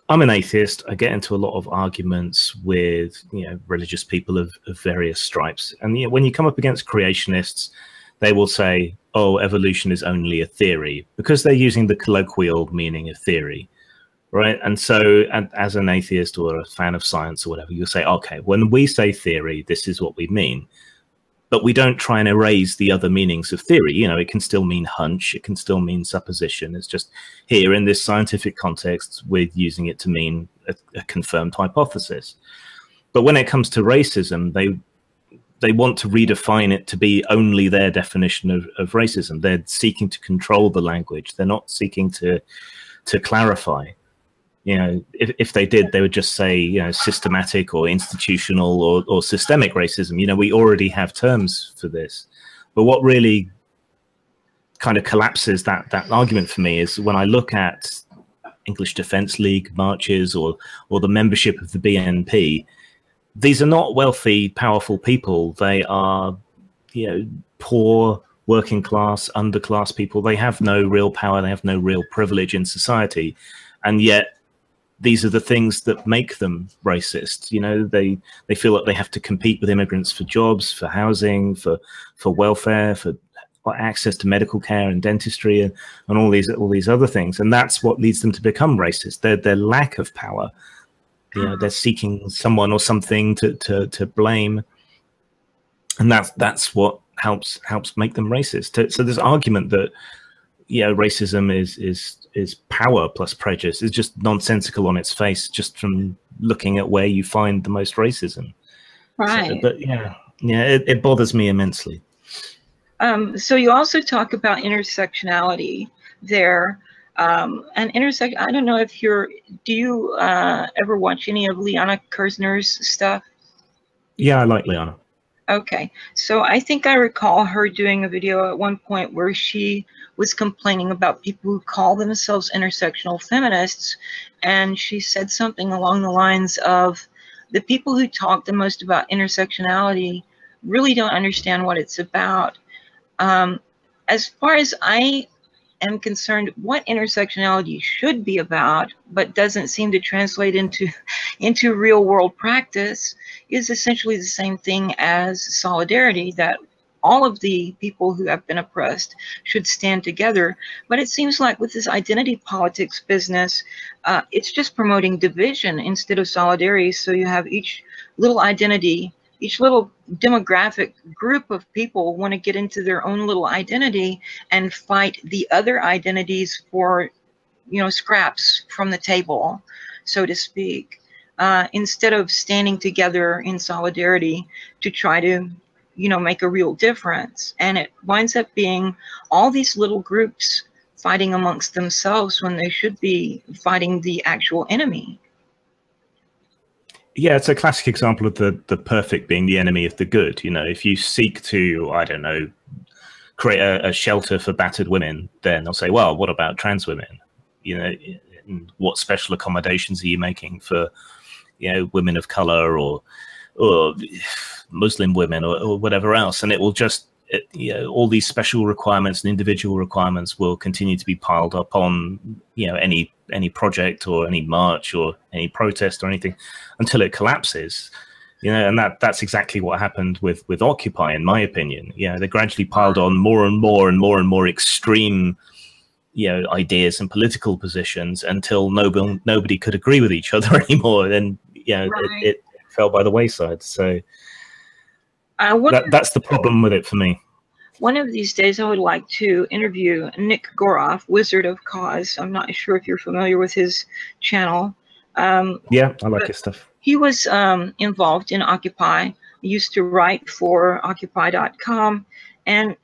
I'm an atheist. I get into a lot of arguments with, you know, religious people of various stripes. And, you know, when you come up against creationists, they will say, oh, evolution is only a theory, because they're using the colloquial meaning of theory, right? And so as an atheist or a fan of science or whatever, you'll say, okay, when we say theory, this is what we mean. But we don't try and erase the other meanings of theory. You know, it can still mean hunch. It can still mean supposition. It's just here in this scientific context, we're using it to mean a confirmed hypothesis. But when it comes to racism, they want to redefine it to be only their definition of racism. They're seeking to control the language. They're not seeking to clarify. You know, if they did, they would just say, you know, systematic or institutional or systemic racism. You know, we already have terms for this. But what really kind of collapses that argument for me is when I look at English Defence League marches or the membership of the BNP. These are not wealthy, powerful people. They are, you know, poor, working class, underclass people. They have no real power. They have no real privilege in society. And yet, these are the things that make them racist. You know, they feel like they have to compete with immigrants for jobs, for housing, for welfare, for access to medical care and dentistry and all these other things. And that's what leads them to become racist. Their lack of power. You know, they're seeking someone or something to blame, and that's what helps make them racist. So this argument that, you know, racism is power plus prejudice is just nonsensical on its face, just from looking at where you find the most racism. Right. So, but it bothers me immensely. So you also talk about intersectionality there. And I don't know if do you ever watch any of Liana Kersner's stuff? Yeah, I like Liana. Okay, so I think I recall her doing a video at one point where she was complaining about people who call themselves intersectional feminists, and she said something along the lines of, the people who talk the most about intersectionality really don't understand what it's about. As far as I am concerned what intersectionality should be about, but doesn't seem to translate into real world practice, is essentially the same thing as solidarity, that all of the people who have been oppressed should stand together. But it seems like with this identity politics business, it's just promoting division instead of solidarity. So you have each little identity, each little demographic group of people want to get into their own little identity and fight the other identities for, you know, scraps from the table, so to speak, instead of standing together in solidarity to try to, you know, make a real difference. And it winds up being all these little groups fighting amongst themselves when they should be fighting the actual enemy. Yeah, it's a classic example of the perfect being the enemy of the good. You know, if you seek to, I don't know, create a shelter for battered women, then they'll say, well, what about trans women? You know, what special accommodations are you making for, you know, women of color or Muslim women or whatever else? And it will just, you know, all these special requirements and individual requirements will continue to be piled up on, you know, any project or any march or any protest or anything until it collapses. You know, and that's exactly what happened with Occupy, in my opinion. You know, they gradually piled on more and more and more and more extreme, you know, ideas and political positions until nobody could agree with each other anymore. And, you know, right. it fell by the wayside. So that's the problem with it for me. One of these days, I would like to interview Nick Goroff, Wizard of Cause. I'm not sure if you're familiar with his channel. Yeah, I like his stuff. He was involved in Occupy. He used to write for Occupy.com. And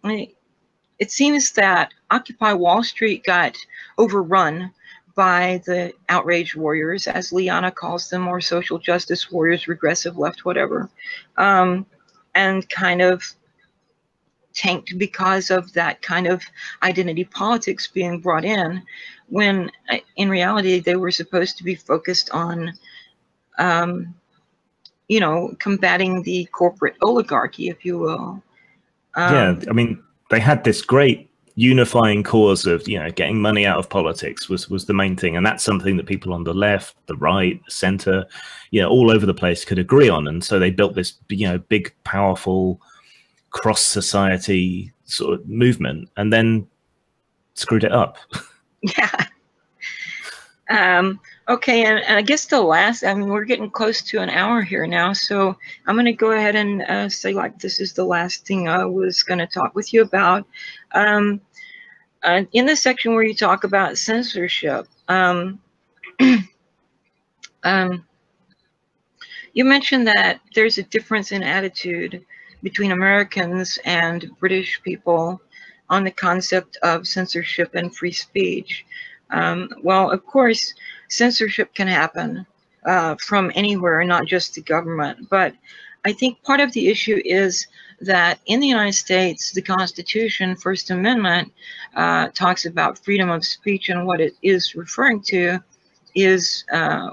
it seems that Occupy Wall Street got overrun by the outrage warriors, as Liana calls them, or social justice warriors, regressive left, whatever, and kind of tanked because of that kind of identity politics being brought in, when in reality they were supposed to be focused on, you know, combating the corporate oligarchy, if you will. Yeah, I mean, they had this great unifying cause of, you know, getting money out of politics was the main thing, and that's something that people on the left, the right, the center, you know, all over the place could agree on. And so they built this, you know, big, powerful cross society sort of movement, and then screwed it up. Yeah. Okay, and I guess the last, I mean, we're getting close to an hour here now, so I'm going to go ahead and say, like, this is the last thing I was going to talk with you about. In the section where you talk about censorship, you mentioned that there's a difference in attitude between Americans and British people on the concept of censorship and free speech. Well, of course, censorship can happen from anywhere, not just the government. But I think part of the issue is that in the United States, the Constitution, First Amendment, talks about freedom of speech, and what it is referring to is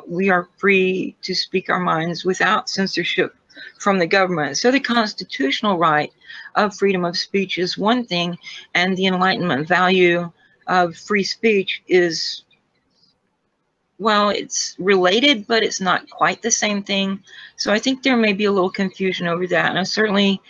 we are free to speak our minds without censorship from the government. So the constitutional right of freedom of speech is one thing, and the Enlightenment value of free speech is, well, it's related, but it's not quite the same thing. So I think there may be a little confusion over that. And I certainly,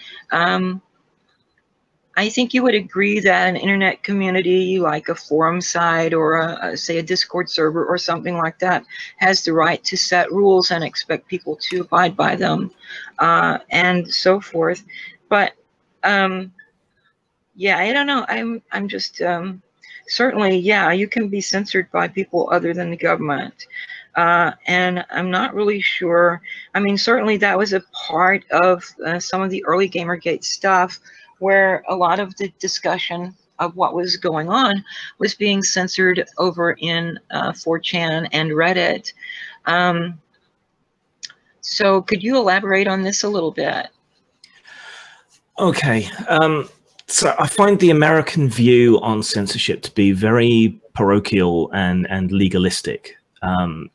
I think you would agree that an internet community, like a forum site or say a Discord server or something like that, has the right to set rules and expect people to abide by them, and so forth. But yeah, I don't know. I'm just certainly, yeah, you can be censored by people other than the government. And I'm not really sure. I mean, certainly that was a part of some of the early Gamergate stuff, where a lot of the discussion of what was going on was being censored over in 4chan and Reddit. So could you elaborate on this a little bit? Okay. So I find the American view on censorship to be very parochial and legalistic,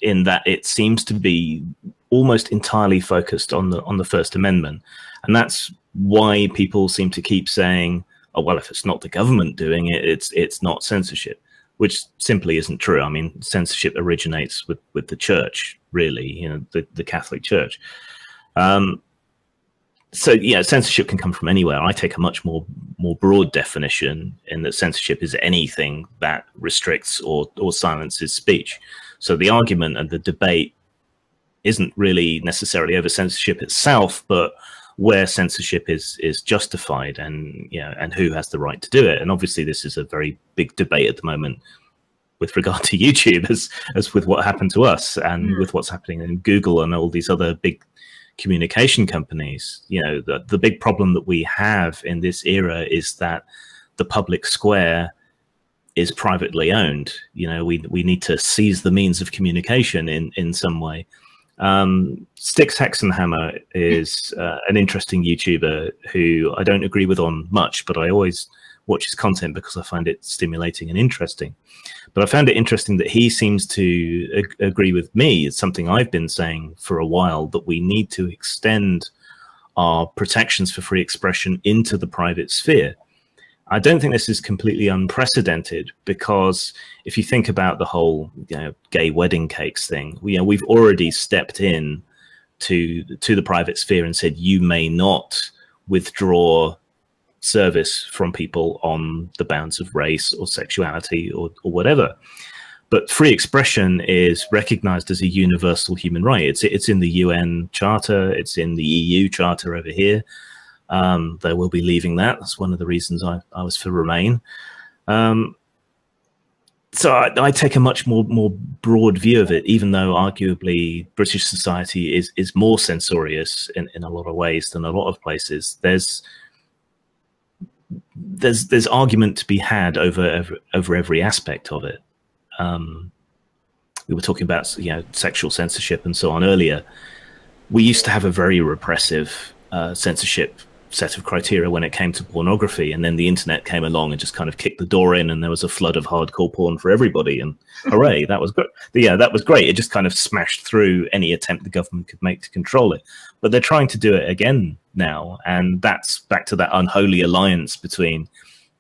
in that it seems to be almost entirely focused on the First Amendment. And that's why people seem to keep saying, oh, well, if it's not the government doing it, it's not censorship, which simply isn't true. I mean, censorship originates with the church, really, you know, the Catholic Church. So yeah, censorship can come from anywhere. I take a much more broad definition in that censorship is anything that restricts or silences speech. So the argument and the debate isn't really necessarily over censorship itself, but where censorship is justified, and you know, and who has the right to do it. And obviously this is a very big debate at the moment with regard to YouTube, as with what happened to us, and with what's happening in Google and all these other big communication companies. You know, the big problem that we have in this era is that the public square is privately owned. You know, we need to seize the means of communication in some way. Styx Hexenhammer is an interesting YouTuber who I don't agree with on much, but I always watch his content because I find it stimulating and interesting. But I found it interesting that he seems to agree with me. It's something I've been saying for a while, that we need to extend our protections for free expression into the private sphere. I don't think this is completely unprecedented, because if you think about the whole, you know, gay wedding cakes thing, you know, we've already stepped in to the private sphere and said you may not withdraw service from people on the bounds of race or sexuality or whatever. But free expression is recognized as a universal human right. It's in the UN Charter, it's in the EU Charter over here. They will be leaving that. That's one of the reasons I was for Remain. So I take a much more broad view of it, even though arguably British society is more censorious in a lot of ways than a lot of places. There's argument to be had over every aspect of it. We were talking about, you know, sexual censorship and so on earlier. We used to have a very repressive censorship set of criteria when it came to pornography, and then the internet came along and just kind of kicked the door in, and there was a flood of hardcore porn for everybody, and hooray, that was good. Yeah, that was great. It just kind of smashed through any attempt the government could make to control it. But they're trying to do it again now, and that's back to that unholy alliance between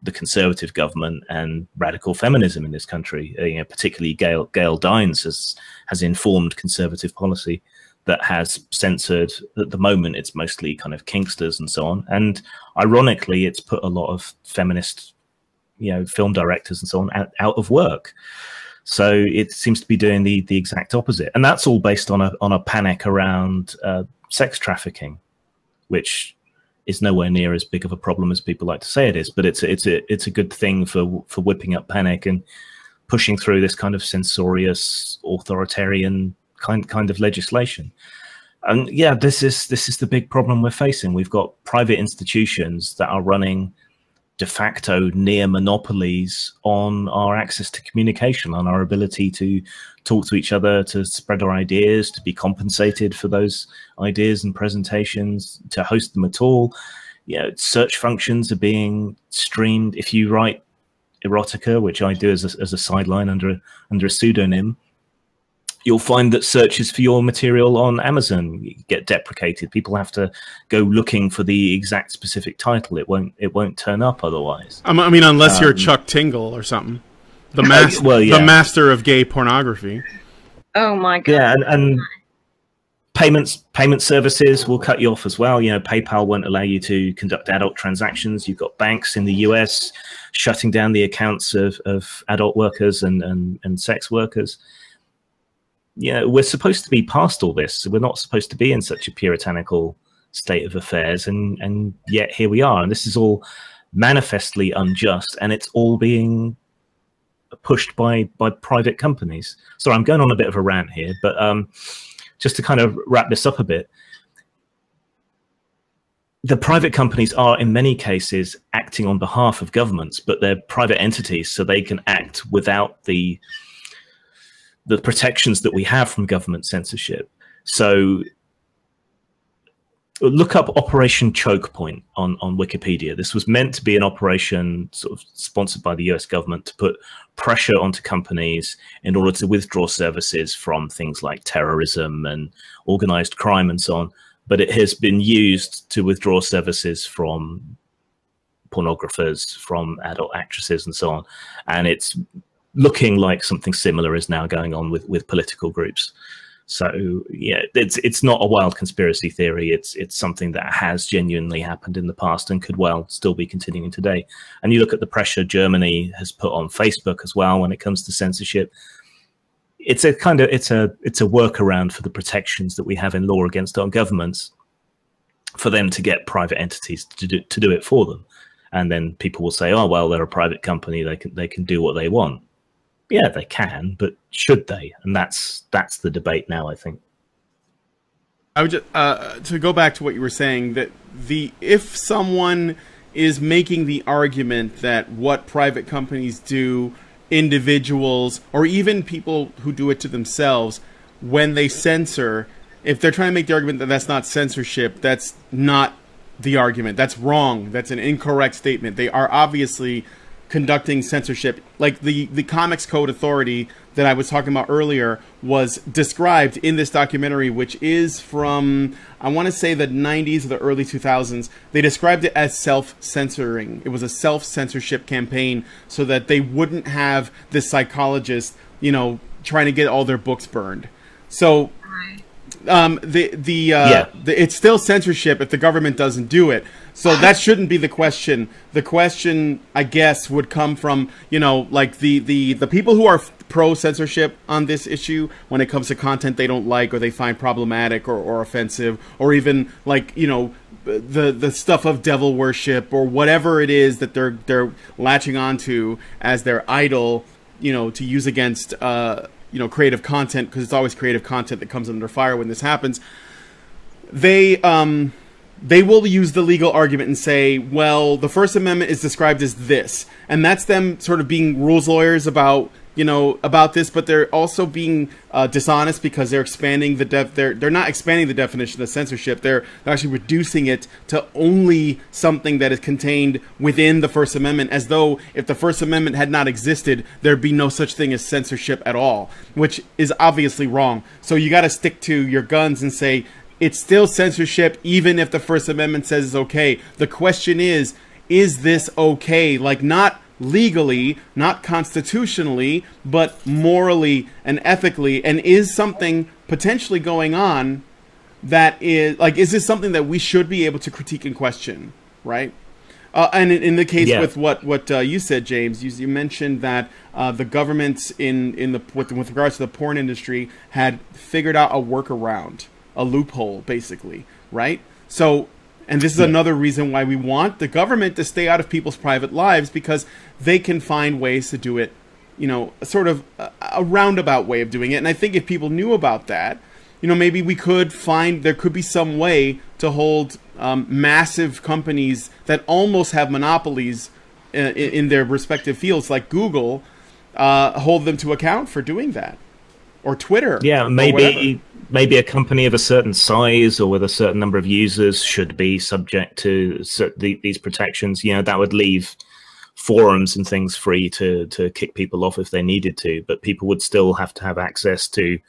the conservative government and radical feminism in this country. You know, particularly Gail Dines has informed conservative policy that has censored, at the moment, it's mostly kind of kinksters and so on. And ironically, it's put a lot of feminist, you know, film directors and so on out of work. So it seems to be doing the exact opposite. And that's all based on a panic around sex trafficking, which is nowhere near as big of a problem as people like to say it is. But it's a good thing for whipping up panic and pushing through this kind of censorious, authoritarian kind of legislation. And yeah, this is the big problem we're facing. We've got private institutions that are running de facto near monopolies on our access to communication, on our ability to talk to each other, to spread our ideas, to be compensated for those ideas and presentations, to host them at all. You know, search functions are being streamed. If you write erotica, which I do as a sideline under a pseudonym, you'll find that searches for your material on Amazon get deprecated. People have to go looking for the exact specific title. It won't turn up otherwise. I mean, unless you're Chuck Tingle or something, the master of gay pornography. Oh my god! Yeah, and payment services will cut you off as well. You know, PayPal won't allow you to conduct adult transactions. You've got banks in the US shutting down the accounts of adult workers and sex workers. You know, we're supposed to be past all this. We're not supposed to be in such a puritanical state of affairs, and yet here we are. And this is all manifestly unjust, and it's all being pushed by private companies. Sorry, I'm going on a bit of a rant here, but just to kind of wrap this up a bit, the private companies are in many cases acting on behalf of governments, but they're private entities, so they can act without the protections that we have from government censorship. So look up Operation Choke Point on Wikipedia. This was meant to be an operation sort of sponsored by the US government to put pressure onto companies in order to withdraw services from things like terrorism and organized crime and so on. But it has been used to withdraw services from pornographers, from adult actresses, and so on. And it's looking like something similar is now going on with political groups. So yeah, it's not a wild conspiracy theory. It's something that has genuinely happened in the past and could well still be continuing today. And you look at the pressure Germany has put on Facebook as well when it comes to censorship. It's a workaround for the protections that we have in law against our governments, for them to get private entities to do it for them. And then people will say, oh well, they're a private company, they can do what they want. Yeah, they can, but should they? And that's the debate now, I think. I would just, to go back to what you were saying, that if someone is making the argument that what private companies do, individuals, or even people who do it to themselves, when they censor, if they're trying to make the argument that that's not censorship, that's not the argument. That's wrong. That's an incorrect statement. They are obviously conducting censorship. Like the Comics Code Authority that I was talking about earlier was described in this documentary, which is from, I want to say, the 90s or the early 2000s. They described it as self-censoring. It was a self-censorship campaign so that they wouldn't have this psychologist, trying to get all their books burned. So it's still censorship if the government doesn't do it. So that shouldn't be the question. The question, I guess, would come from, like the people who are pro-censorship on this issue when it comes to content they don't like or they find problematic or offensive, or even like, the stuff of devil worship or whatever it is that they're latching onto as their idol, to use against creative content, because it's always creative content that comes under fire when this happens. They will use the legal argument and say, well, the First Amendment is described as this, and that's them sort of being rules lawyers about this, but they're also being dishonest, because they're expanding they're not expanding the definition of censorship. They're actually reducing it to only something that is contained within the First Amendment, as though if the First Amendment had not existed, there'd be no such thing as censorship at all, which is obviously wrong. So you got to stick to your guns and say it's still censorship, even if the First Amendment says it's okay. The question is this okay? Like, not legally, not constitutionally, but morally and ethically. And is something potentially going on that is, like, is this something that we should be able to critique and question, right? And in the case with what you said, James, you mentioned that the governments with regards to the porn industry had figured out a workaround, a loophole, basically, right? So, and this is another reason why we want the government to stay out of people's private lives, because they can find ways to do it, sort of a roundabout way of doing it. And I think if people knew about that, maybe there could be some way to hold massive companies that almost have monopolies in their respective fields, like Google, hold them to account for doing that. Or Twitter. Yeah, maybe a company of a certain size or with a certain number of users should be subject to these protections. That would leave forums and things free to kick people off if they needed to, but people would still have to have access to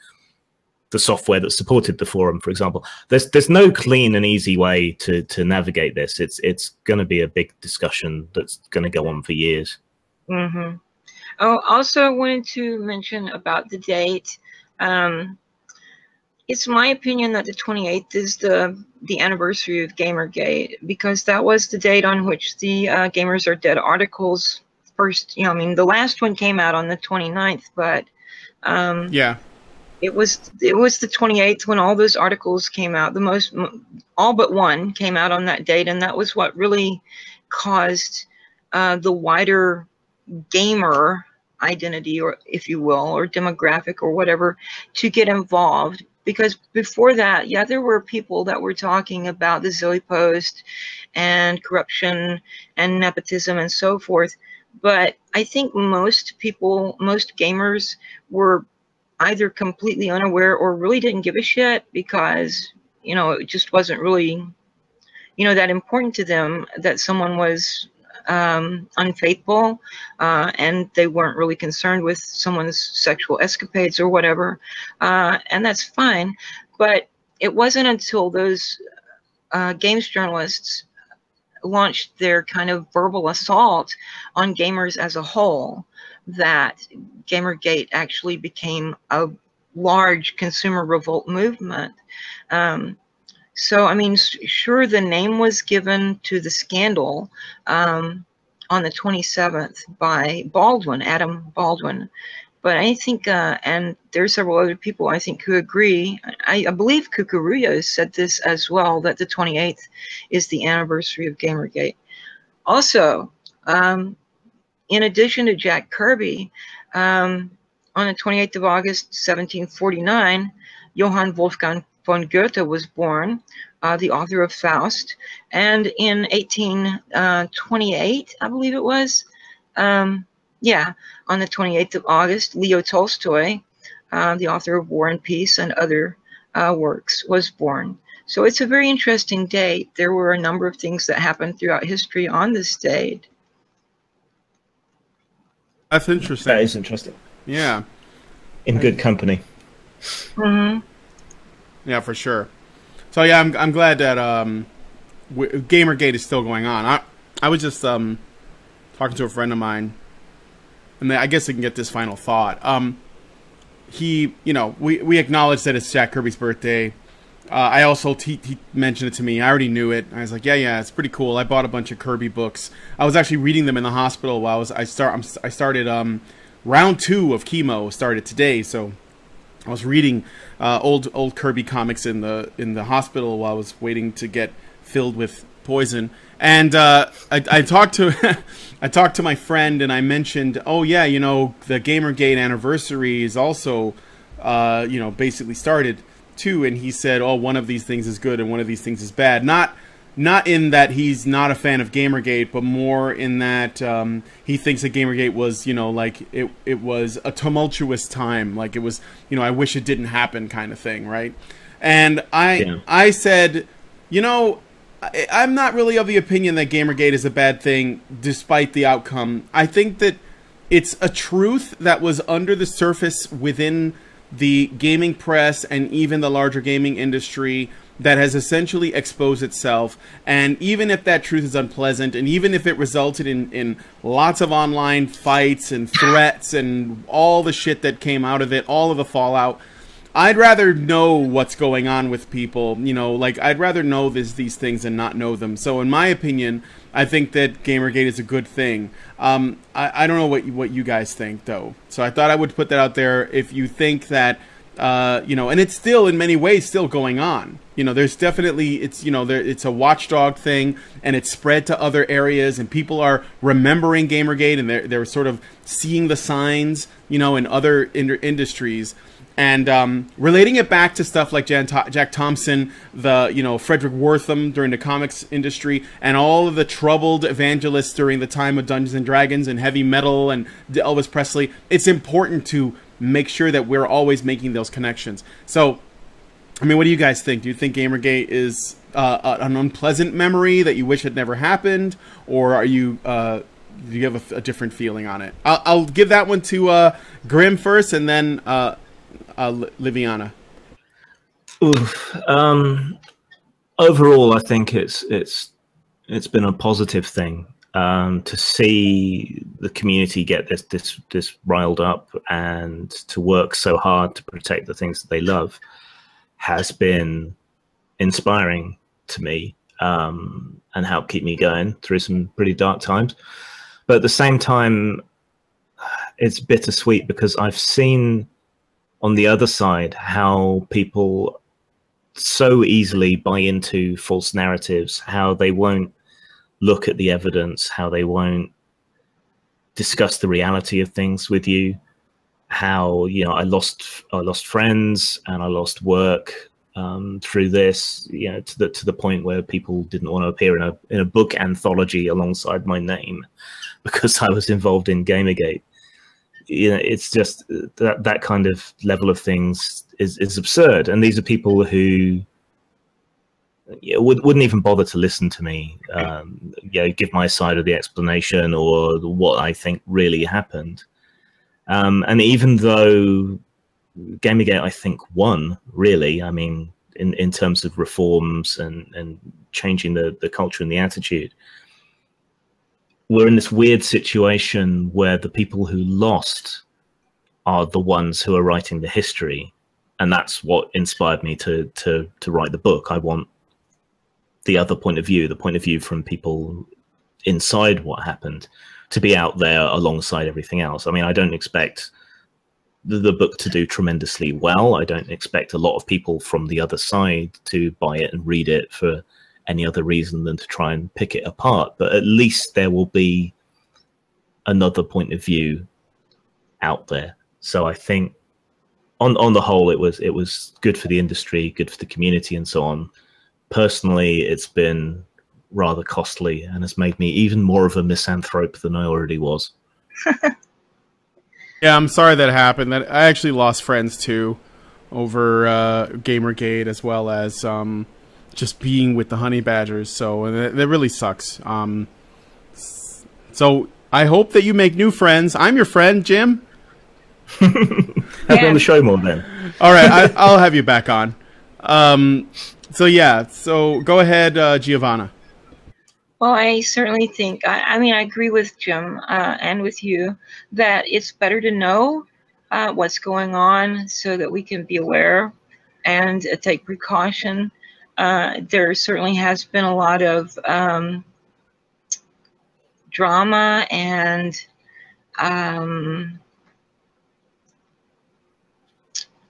the software that supported the forum, for example. There's no clean and easy way to navigate this. It's going to be a big discussion that's going to go on for years. Mm-hmm. Oh, also I wanted to mention about the date. It's my opinion that the 28th is the anniversary of Gamergate, because that was the date on which the Gamers Are Dead articles first, the last one came out on the 29th, but it was the 28th when all those articles came out. All but one came out on that date, and that was what really caused the wider gamer identity, or if you will, or demographic or whatever, to get involved. Because before that, there were people that were talking about the Zoe Post and corruption and nepotism and so forth. But I think most gamers were either completely unaware or really didn't give a shit, because, it just wasn't really, that important to them that someone was unfaithful, and they weren't really concerned with someone's sexual escapades or whatever, and that's fine. But it wasn't until those games journalists launched their kind of verbal assault on gamers as a whole, that Gamergate actually became a large consumer revolt movement. So, I mean, sure, the name was given to the scandal on the 27th by Baldwin, Adam Baldwin. But I think, and there's several other people I think who agree. I believe Kukuruya said this as well, that the 28th is the anniversary of Gamergate. Also, in addition to Jack Kirby, on the 28th of August, 1749, Johann Wolfgang von Goethe was born, the author of Faust. And in 1828, I believe it was, yeah, on the 28th of August, Leo Tolstoy, the author of War and Peace and other works, was born. So it's a very interesting date. There were a number of things that happened throughout history on this date. That's interesting. That is interesting. Yeah. In good company. Mm-hmm. Yeah, for sure. So yeah, I'm glad that Gamergate is still going on. I was just talking to a friend of mine, and I guess I can get this final thought. He, you know, we acknowledge that it's Jack Kirby's birthday. I also he mentioned it to me. I already knew it. I was like, yeah, it's pretty cool. I bought a bunch of Kirby books. I was actually reading them in the hospital while I started round 2 of chemo started today, so I was reading old Kirby comics in the hospital while I was waiting to get filled with poison. And I talked to I talked to my friend, and I mentioned, oh yeah, you know, the Gamergate anniversary is also you know, basically started too. And he said, oh, one of these things is good and one of these things is bad. Not in that he's not a fan of Gamergate, but more in that he thinks that Gamergate was, you know, like it was a tumultuous time, like it was, you know, I wish it didn't happen kind of thing, right? And I said, you know, I'm not really of the opinion that Gamergate is a bad thing, despite the outcome. I think that it's a truth that was under the surface within the gaming press and even the larger gaming industry that has essentially exposed itself. And even if that truth is unpleasant, and even if it resulted in lots of online fights and threats and all the shit that came out of it, all of the fallout, I'd rather know what's going on with people, you know, like I'd rather know these things and not know them. So in my opinion, I think that Gamergate is a good thing. I don't know what you guys think though. So I thought I would put that out there. If you think that, you know, and it's still in many ways still going on. You know, there's definitely, it's, you know, it's a watchdog thing, and it's spread to other areas, and people are remembering Gamergate, and they're sort of seeing the signs, you know, in other industries. And relating it back to stuff like Jack Thompson, the, you know, Frederick Wortham during the comics industry, and all of the troubled evangelists during the time of Dungeons and Dragons and heavy metal and Elvis Presley, it's important to make sure that we're always making those connections. So, I mean, what do you guys think? Do you think Gamergate is an unpleasant memory that you wish had never happened, or are you do you have a different feeling on it? I'll give that one to Grim first, and then Liviana. Overall, I think it's been a positive thing to see the community get this riled up, and to work so hard to protect the things that they love has been inspiring to me, and helped keep me going through some pretty dark times. But at the same time, it's bittersweet, because I've seen on the other side how people so easily buy into false narratives, how they won't look at the evidence, how they won't discuss the reality of things with you, how, you know, I lost friends and I lost work through this, you know, to the point where people didn't want to appear in a book anthology alongside my name because I was involved in Gamergate. You know, it's just that kind of level of things is absurd. And these are people who, you know, wouldn't even bother to listen to me, you know, give my side of the explanation or what I think really happened. And even though Gamergate, I think, won, really, I mean, in terms of reforms and changing the culture and the attitude. We're in this weird situation where the people who lost are the ones who are writing the history, and that's what inspired me to write the book. I want the other point of view, the point of view from people inside what happened, to be out there alongside everything else. I mean, I don't expect the book to do tremendously well. I don't expect a lot of people from the other side to buy it and read it for any other reason than to try and pick it apart. But at least there will be another point of view out there. So I think on the whole, it was good for the industry, good for the community, and so on. Personally, it's been rather costly and has made me even more of a misanthrope than I already was. Yeah, I'm sorry that happened. That I actually lost friends too over Gamergate, as well as just being with the honey badgers. So that really sucks. So I hope that you make new friends. I'm your friend, Jim. Have me on the show more then. All right, I'll have you back on. So yeah, so go ahead, Giovanna. Well, I certainly think, I mean, I agree with Jim and with you that it's better to know what's going on so that we can be aware and take precaution. There certainly has been a lot of drama and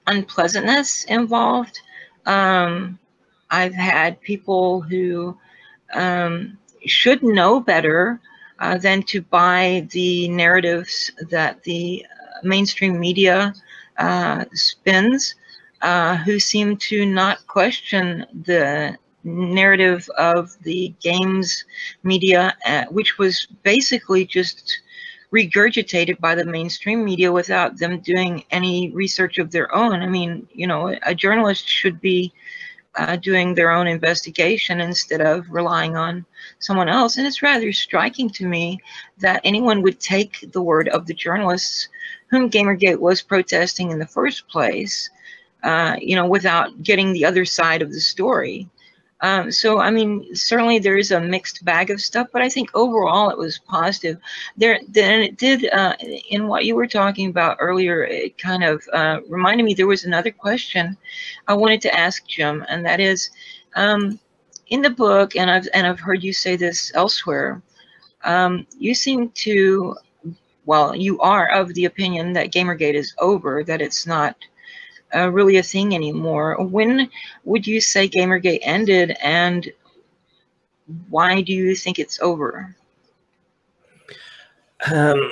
unpleasantness involved. I've had people who should know better than to buy the narratives that the mainstream media spins, who seem to not question the narrative of the games media, which was basically just regurgitated by the mainstream media without them doing any research of their own. I mean, you know, a journalist should be doing their own investigation instead of relying on someone else. And it's rather striking to me that anyone would take the word of the journalists whom Gamergate was protesting in the first place, you know, without getting the other side of the story. So, I mean, certainly there is a mixed bag of stuff, but I think overall it was positive. Then it did, in what you were talking about earlier, it kind of reminded me there was another question I wanted to ask Jim, and that is, in the book, and I've heard you say this elsewhere, you seem to, well, you are of the opinion that Gamergate is over, that it's not really a thing anymore. When would you say Gamergate ended, and why do you think it's over? I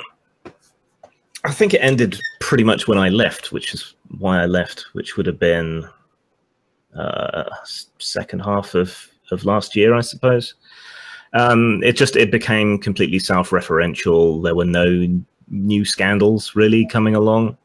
think it ended pretty much when I left, which is why I left, which would have been second half of last year, I suppose. It became completely self-referential. There were no new scandals really coming along.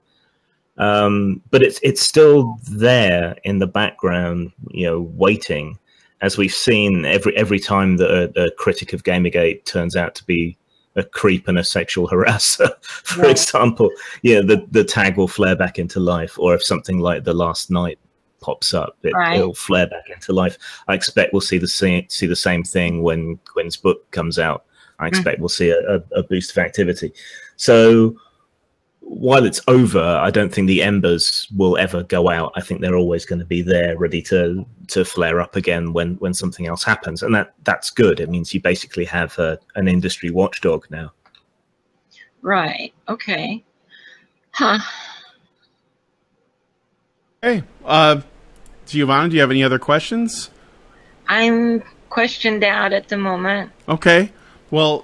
But it's still there in the background, you know, waiting, as we've seen every time that a critic of Gamergate turns out to be a creep and a sexual harasser, for example, you know, the tag will flare back into life. Or if something like The Last Night pops up, it'll flare back into life. I expect we'll see the same thing when Quinn's book comes out. I expect we'll see a boost of activity. So while it's over, I don't think the embers will ever go out. I think they're always going to be there, ready to flare up again when something else happens, and that's good. It means you basically have an industry watchdog now. Right. Okay. Huh. Hey, Giovanna, do you have any other questions? I'm questioned out at the moment. Okay. Well,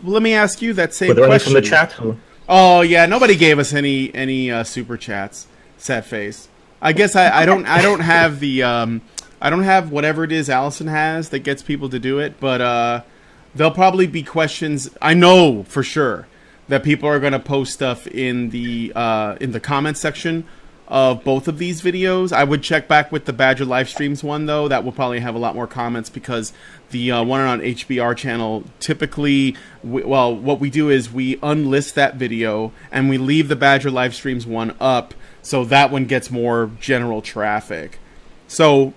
let me ask you that same question. Were there any from the chat? Or? Oh yeah, nobody gave us any super chats. Sad face. I guess I don't have the I don't have whatever it is Allison has that gets people to do it, but there'll probably be questions. I know for sure that people are going to post stuff in the comment section of both of these videos. I would check back with the Badger live streams one though. That will probably have a lot more comments, because the one on HBR channel, typically, well, what we do is we unlist that video and we leave the Badger live streams one up, so that one gets more general traffic. So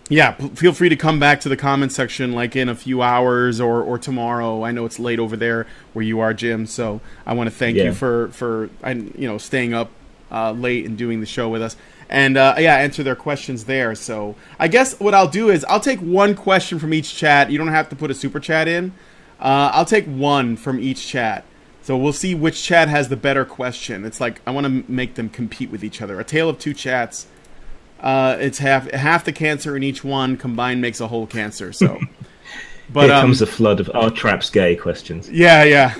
Yeah, feel free to come back to the comment section like in a few hours or tomorrow. I know it's late over there where you are, Jim. So I want to thank you for staying up late and doing the show with us, and answer their questions there. So I guess what I'll do is I'll take one question from each chat. You don't have to put a super chat in. I'll take one from each chat. So we'll see which chat has the better question. It's like I want to make them compete with each other. A tale of two chats. It's half the cancer in each one combined makes a whole cancer. So, but here comes a flood of "Are traps gay?" questions. Yeah.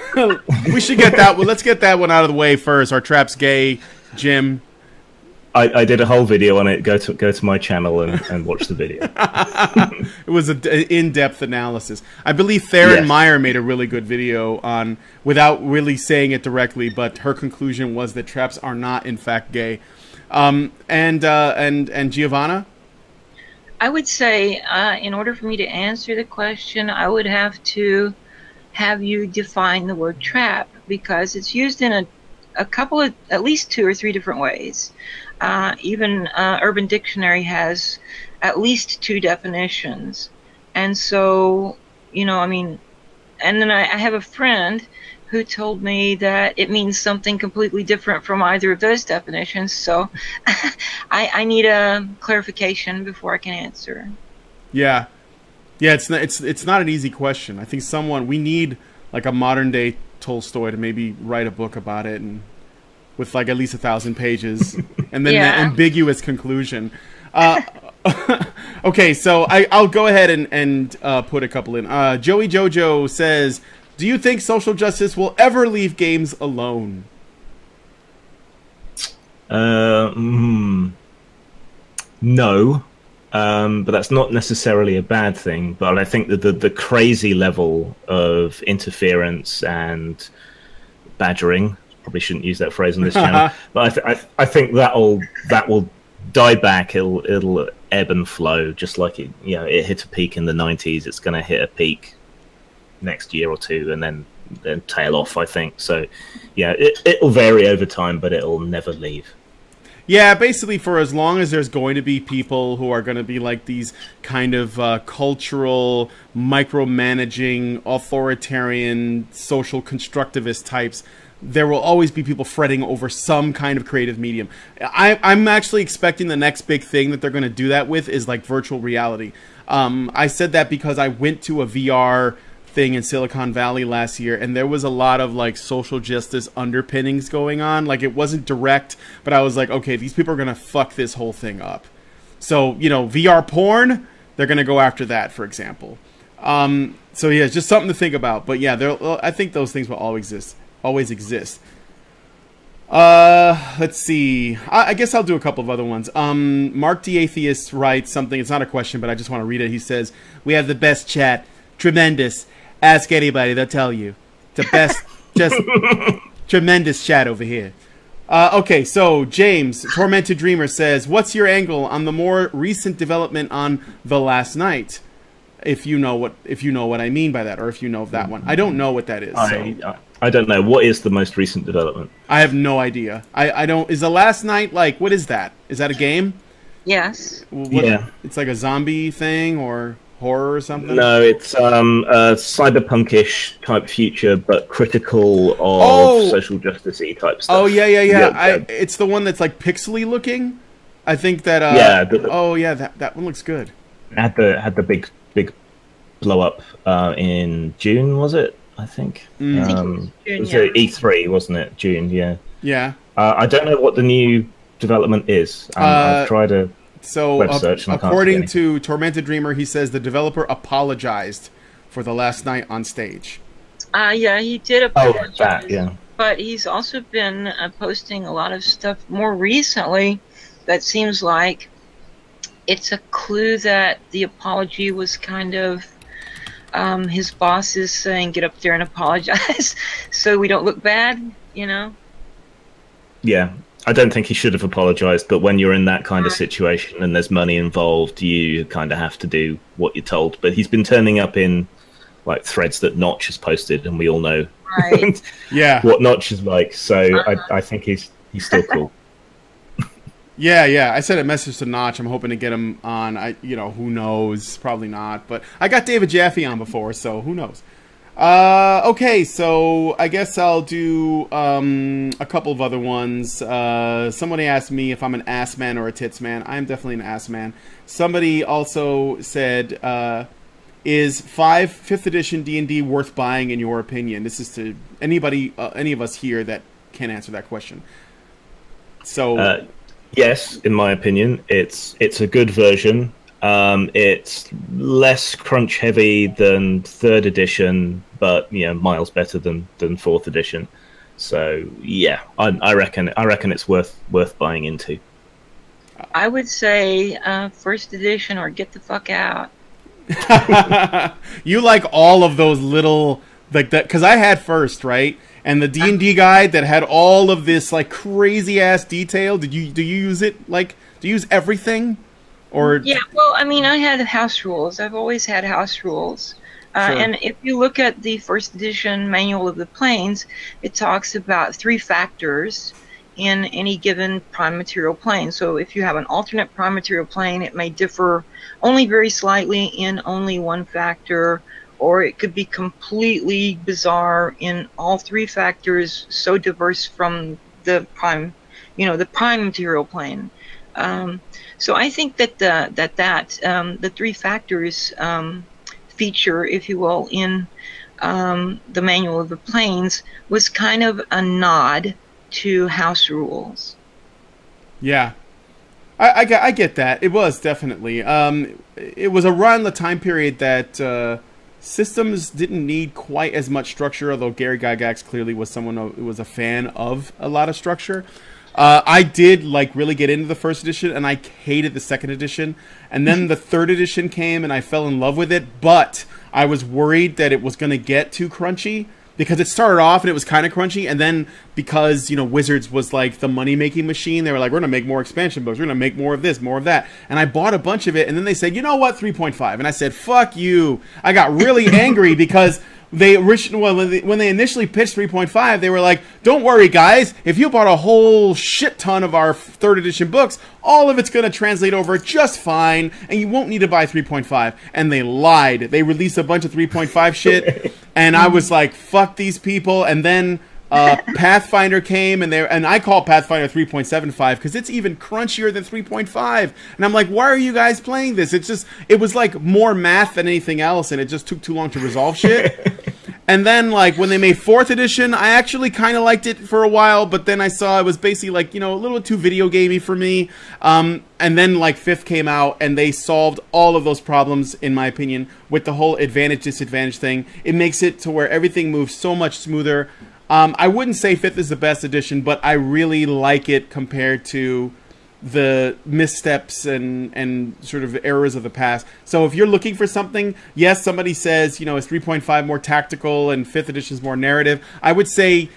We should get that. Well, let's get that one out of the way first. Are traps gay, Jim? I did a whole video on it. Go to my channel and watch the video. It was an in-depth analysis. I believe Theron Meyer made a really good video on, without really saying it directly, but her conclusion was that traps are not in fact gay. And Giovanna? I would say, in order for me to answer the question, I would have to have you define the word trap, because it's used in a couple of, at least 2 or 3 different ways. Even Urban Dictionary has at least 2 definitions. And so, and then I have a friend who told me that it means something completely different from either of those definitions. So I need a clarification before I can answer. Yeah. It's not an easy question. I think we need like a modern day Tolstoy to maybe write a book about it, and with like at least 1,000 pages, and then the ambiguous conclusion. Okay, so I'll go ahead and put a couple in. Joey Jojo says, do you think social justice will ever leave games alone? No. But that's not necessarily a bad thing. But I think that the crazy level of interference and badgering, probably shouldn't use that phrase on this channel, but I think that will die back. It'll ebb and flow, just like it hit a peak in the 90s. It's going to hit a peak next year or 2 and then tail off, I think. So it'll vary over time, but it'll never leave. Yeah, basically for as long as there's going to be people who are going to be like these kind of cultural, micromanaging, authoritarian, social constructivist types, there will always be people fretting over some kind of creative medium. I'm actually expecting the next big thing that they're going to do that with is like virtual reality. I said that because I went to a VR thing in Silicon Valley last year, and there was a lot of like social justice underpinnings going on. Like it wasn't direct, but I was like, okay, these people are gonna fuck this whole thing up. So VR porn, they're gonna go after that, for example. So yeah, just something to think about. But yeah, I think those things will always exist. Let's see. I guess I'll do a couple of other ones. Mark the Atheist writes something. It's not a question, but I just want to read it. He says, "We have the best chat. Tremendous. Ask anybody, they'll tell you. The best, just tremendous chat over here." Okay, so James, Tormented Dreamer, says, what's your angle on the more recent development on The Last Night? If you know what I mean by that, or if you know of that one. I don't know what that is. I don't know. What is the most recent development? I have no idea. I don't... Is The Last Night, like, what is that? Is that a game? Yes. Yeah. It's like a zombie thing, or horror or something? No, it's a cyberpunkish type future, but critical of social justice-y type stuff. Oh, yeah. It's the one that's like pixely looking. I think that. That one looks good. Had the big blow up in June, was it? I think. It was E3, wasn't it? June, yeah. Yeah. I don't know what the new development is. I've tried a. So, according to Tormented Dreamer, he says the developer apologized for The Last Night on stage. Yeah, he did apologize. Oh, that, yeah. But he's also been posting a lot of stuff more recently that seems like it's a clue that the apology was kind of his boss is saying, get up there and apologize so we don't look bad, Yeah. I don't think he should have apologized, but when you're in that kind of situation and there's money involved, you kind of have to do what you're told. But he's been turning up in like threads that Notch has posted, and we all know yeah, what Notch is like. So I think he's still cool. Yeah. I sent a message to Notch. I'm hoping to get him on. Who knows? Probably not. But I got David Jaffe on before, so who knows? Okay, so I guess I'll do a couple of other ones. Somebody asked me if I'm an ass man or a tits man. I am definitely an ass man. Somebody also said, is 5th edition D&D worth buying in your opinion? This is to anybody, any of us here that can answer that question. So, yes, in my opinion, it's a good version. It's less crunch heavy than 3rd edition, but miles better than 4th edition. So yeah, I reckon it's worth buying into. I would say 1st edition or get the fuck out. You like all of those little like that, because I had 1st, right? And the D&D guide that had all of this like crazy ass detail. Do you use it? Like, do you use everything? Or yeah, well, I mean, I had house rules. I've always had house rules. Sure. And if you look at the 1st edition Manual of the Planes, it talks about 3 factors in any given prime material plane. So if you have an alternate prime material plane, it may differ only very slightly in only one factor, or it could be completely bizarre in all 3 factors, so diverse from the prime, the prime material plane. So I think that the 3 factors feature, if you will, in the Manual of the Planes was kind of a nod to house rules. Yeah, I get that. It was definitely. It was around the time period that systems didn't need quite as much structure, although Gary Gygax clearly was someone who was a fan of a lot of structure. I did really get into the 1st edition, and I hated the 2nd edition. And then the 3rd edition came, and I fell in love with it. But I was worried that it was going to get too crunchy, because it started off and it was kind of crunchy, and then because Wizards was like the money making machine, they were like, we're gonna make more expansion books, we're gonna make more of this, more of that, and I bought a bunch of it, and then they said, you know what, 3.5, and I said, fuck you. I got really angry because they originally, when they initially pitched 3.5, they were like, don't worry guys, if you bought a whole shit ton of our 3rd edition books, all of it's going to translate over just fine, and you won't need to buy 3.5. And they lied. They released a bunch of 3.5 shit, and I was like, fuck these people. And then Pathfinder came, and I call Pathfinder 3.75 because it's even crunchier than 3.5. And I'm like, why are you guys playing this? It was like more math than anything else, and it just took too long to resolve shit. And then, when they made 4th edition, I actually kind of liked it for a while, but then I saw it was basically, a little too video gamey for me. And then, 5th came out, and they solved all of those problems, in my opinion, with the whole advantage-disadvantage thing. It makes it to where everything moves so much smoother. I wouldn't say 5th is the best edition, but I really like it compared to the missteps and sort of errors of the past. So if you're looking for something, yes, somebody says, is 3.5 more tactical and 5th edition is more narrative. I would say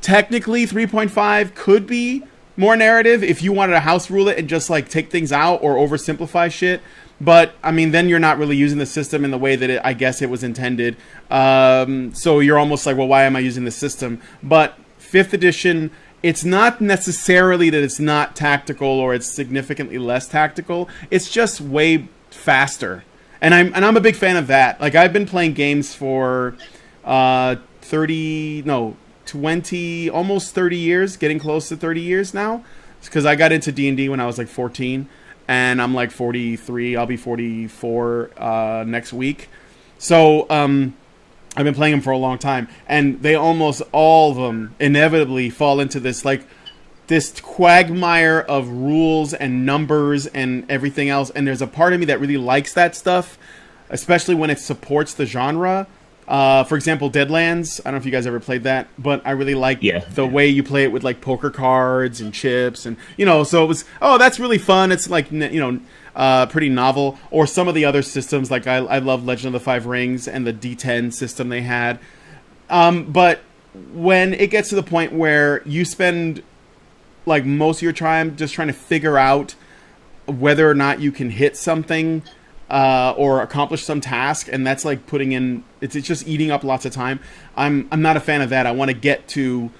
technically 3.5 could be more narrative if you wanted to house rule it and just take things out or oversimplify shit. But I mean, then you're not really using the system in the way that I guess it was intended. So you're almost like, well, why am I using the system? But 5th edition, it's not necessarily that it's not tactical or it's significantly less tactical. It's just way faster, and I'm a big fan of that. I've been playing games for 20, almost 30 years, getting close to 30 years now, because I got into D&D when I was 14, and I'm 43. I'll be 44 next week. So I've been playing them for a long time, and they almost all of them inevitably fall into this this quagmire of rules and numbers and everything else. And there's a part of me that really likes that stuff, especially when it supports the genre. For example, Deadlands. I don't know if you guys ever played that, but I really like the way you play it with poker cards and chips, and so it was, that's really fun. It's pretty novel. Or some of the other systems, I love Legend of the Five Rings and the D10 system they had. But when it gets to the point where you spend most of your time just trying to figure out whether or not you can hit something or accomplish some task, and that's putting in, it's just eating up lots of time. I'm not a fan of that. I want to get to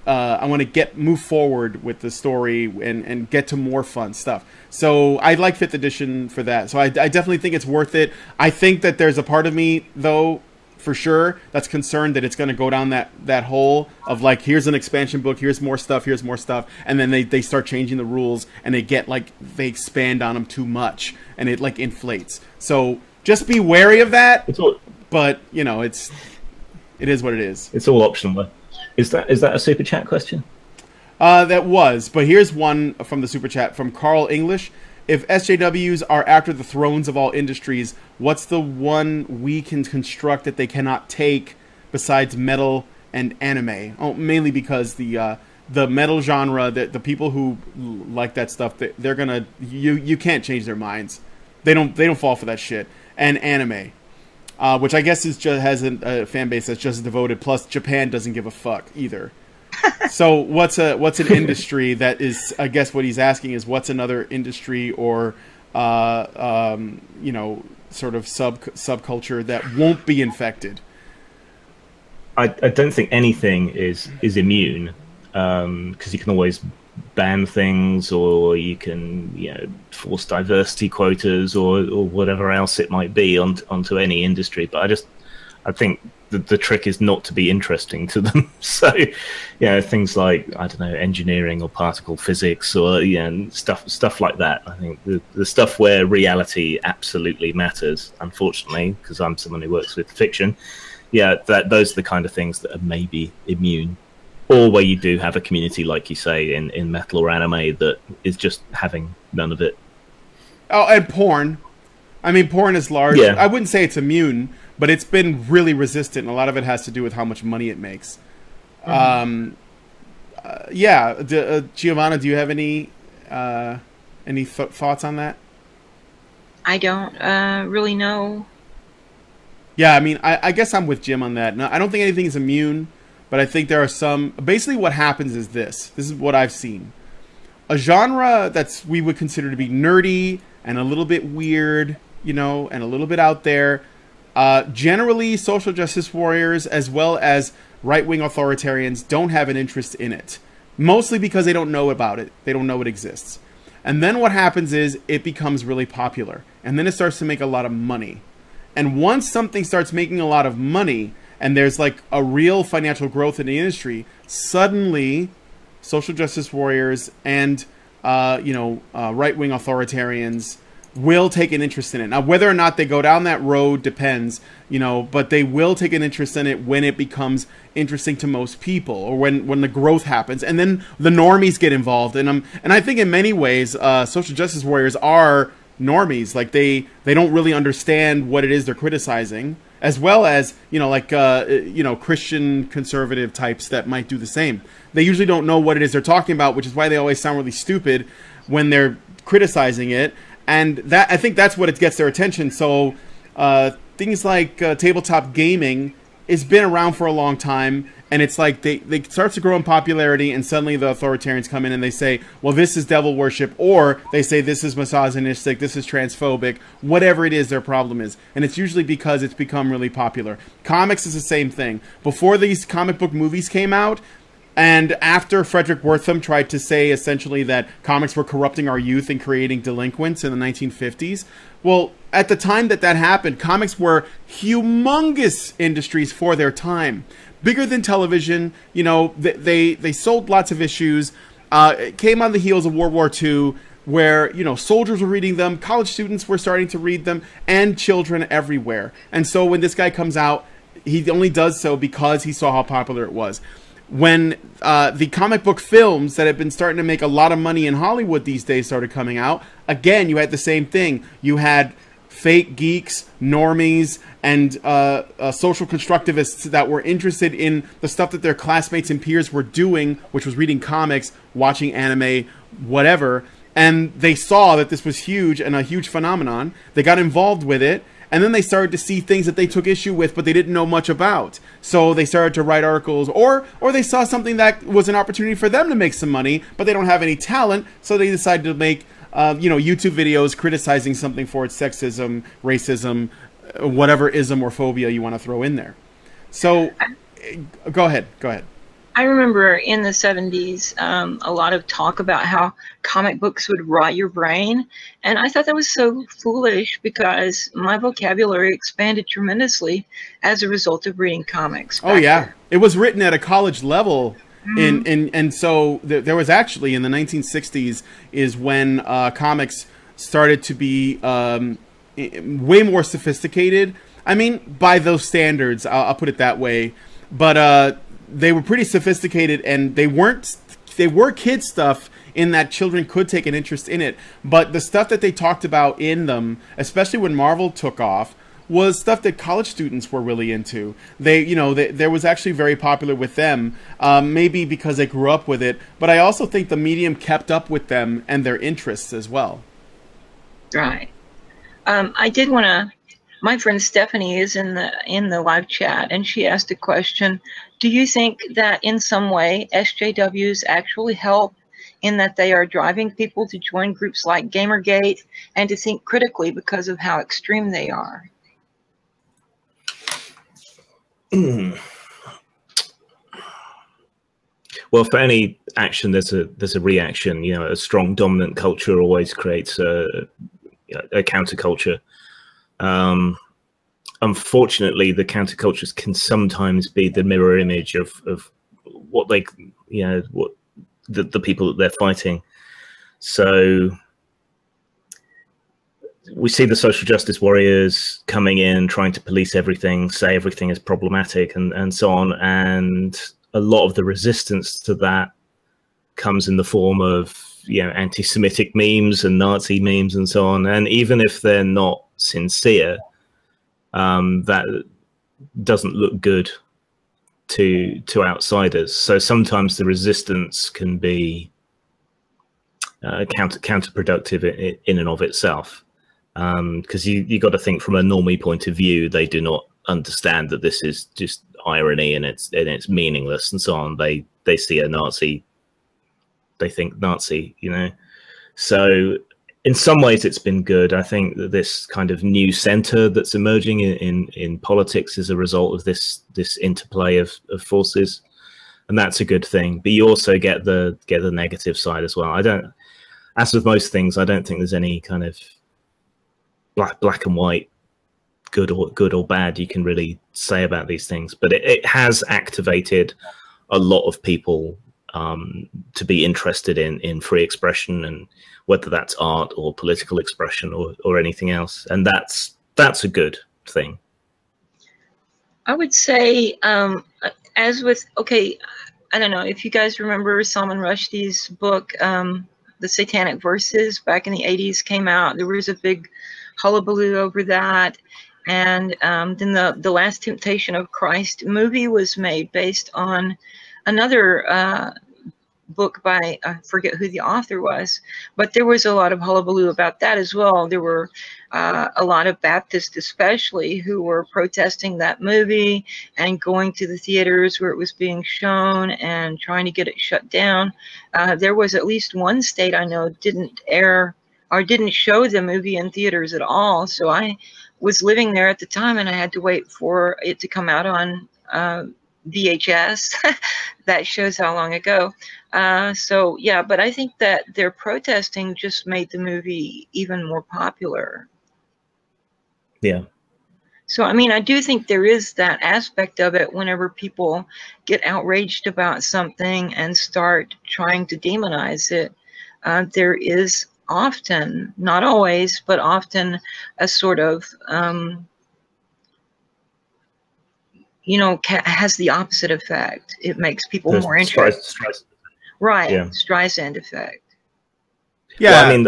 move forward with the story and get to more fun stuff. So I like 5th edition for that. So I definitely think it's worth it. I think that there's a part of me, though, for sure, that's concerned that it's going to go down that hole of like, here's an expansion book, here's more stuff, and then they start changing the rules, and they expand on them too much, and it like inflates. So just be wary of that. But you know, it is what it is. It's all optional. Is that a super chat question? That was, but here's one from the super chat from Carl English. If SJWs are after the thrones of all industries, what's the one we can construct that they cannot take besides metal and anime? Oh, mainly because the metal genre, the people who like that stuff, they're gonna you can't change their minds. They don't fall for that shit. And anime, which I guess has a fan base that's just devoted. Plus, Japan doesn't give a fuck either. So what's an industry that is, I guess what he's asking is, what's another industry or you know, sort of subculture that won't be infected? I don't think anything is immune, because you can always ban things, or you can, you know, force diversity quotas or whatever else it might be onto any industry. But I think the trick is not to be interesting to them. So, you know, things like, I don't know, engineering or particle physics, or, you know, stuff like that. I think the stuff where reality absolutely matters, unfortunately, because I'm someone who works with fiction, yeah, those are the kind of things that are maybe immune. Or where you do have a community, like you say, in metal or anime, that is just having none of it. Oh, and porn. I mean, porn is large. Yeah. I wouldn't say it's immune, but it's been really resistant, and a lot of it has to do with how much money it makes. Mm-hmm. Giovanna, do you have any thoughts on that? I don't really know. Yeah, I mean, I guess I'm with Jim on that. No, I don't think anything is immune, but I think there are some... Basically what happens is this. This is what I've seen. A genre that's we would consider to be nerdy and a little bit weird, you know, and a little bit out there... generally, social justice warriors, as well as right-wing authoritarians, don't have an interest in it. Mostly because they don't know about it. They don't know it exists. And then what happens is it becomes really popular. And then it starts to make a lot of money. And once something starts making a lot of money, and there's like a real financial growth in the industry, suddenly social justice warriors and right-wing authoritarians will take an interest in it. Now, whether or not they go down that road depends, you know, but they will take an interest in it when it becomes interesting to most people, or when the growth happens, and then the normies get involved. And I think in many ways, social justice warriors are normies. Like they don't really understand what it is they're criticizing, as well as, you know, like Christian conservative types that might do the same. They usually don't know what it is they're talking about, which is why they always sound really stupid when they're criticizing it. And that, I think that's what it gets their attention. So things like tabletop gaming has been around for a long time, and it's like they start to grow in popularity, and suddenly the authoritarians come in and they say, well, this is devil worship, or they say this is misogynistic, this is transphobic, whatever it is their problem is. And it's usually because it's become really popular. Comics is the same thing. Before these comic book movies came out, and after Frederick Wertham tried to say essentially that comics were corrupting our youth and creating delinquents in the 1950s, well, at the time that happened, comics were humongous industries for their time. Bigger than television, you know, they sold lots of issues. It came on the heels of World War II, where, you know, soldiers were reading them, college students were starting to read them, and children everywhere. And so when this guy comes out, he only does so because he saw how popular it was. When the comic book films that have been starting to make a lot of money in Hollywood these days started coming out, again, you had the same thing. You had fake geeks, normies, and social constructivists that were interested in the stuff that their classmates and peers were doing, which was reading comics, watching anime, whatever. And they saw that this was huge and a huge phenomenon. They got involved with it. And then they started to see things that they took issue with, but they didn't know much about. So they started to write articles, or they saw something that was an opportunity for them to make some money, but they don't have any talent. So they decided to make, YouTube videos criticizing something for its sexism, racism, whatever ism or phobia you want to throw in there. So, go ahead. I remember in the 70s, a lot of talk about how comic books would rot your brain. And I thought that was so foolish because my vocabulary expanded tremendously as a result of reading comics. Oh, yeah. It was written at a college level. And so there was actually, in the 1960s, is when comics started to be way more sophisticated. I mean, by those standards, I'll put it that way. But they were pretty sophisticated, and they were kid stuff in that children could take an interest in it. But the stuff that they talked about in them, especially when Marvel took off, was stuff that college students were really into. There was actually very popular with them, maybe because they grew up with it. But I also think the medium kept up with them and their interests as well. Right. I did want to. My friend Stephanie is in the live chat, and she asked a question. Do you think that in some way SJWs actually help in that they are driving people to join groups like Gamergate and to think critically because of how extreme they are? Well, for any action, there's a reaction. You know, a strong dominant culture always creates a counterculture. Unfortunately, the countercultures can sometimes be the mirror image of what they, what the people that they're fighting. So we see the social justice warriors coming in, trying to police everything, say everything is problematic, and so on. And a lot of the resistance to that comes in the form of anti-Semitic memes and Nazi memes and so on. And even if they're not sincere, that doesn't look good to outsiders. So sometimes the resistance can be counterproductive in and of itself, because you got to think from a normie point of view. They do not understand that this is just irony and it's meaningless and so on. They see a Nazi, they think Nazi, So in some ways it's been good. I think that this kind of new center that's emerging in politics is a result of this interplay of forces, and that's a good thing. But you also get the negative side as well. As with most things, I don't think there's any kind of black and white, good or bad you can really say about these things. But it has activated a lot of people to be interested in free expression, and whether that's art or political expression or anything else. And that's a good thing. I would say, as with, okay, I don't know if you guys remember Salman Rushdie's book, The Satanic Verses, back in the 80s came out. There was a big hullabaloo over that. And then the Last Temptation of Christ movie was made based on another book by, I forget who the author was, but there was a lot of hullabaloo about that as well. There were a lot of Baptists especially who were protesting that movie and going to the theaters where it was being shown and trying to get it shut down. There was at least one state I know didn't air or didn't show the movie in theaters at all. So I was living there at the time and I had to wait for it to come out on VHS. That shows how long ago. So yeah, but I think that their protesting just made the movie even more popular. Yeah. So I mean, I do think there is that aspect of it. Whenever people get outraged about something and start trying to demonize it, there is often, not always, but often a sort of has the opposite effect. It makes people more interested. Right, yeah. Streisand effect. Yeah, well, I mean,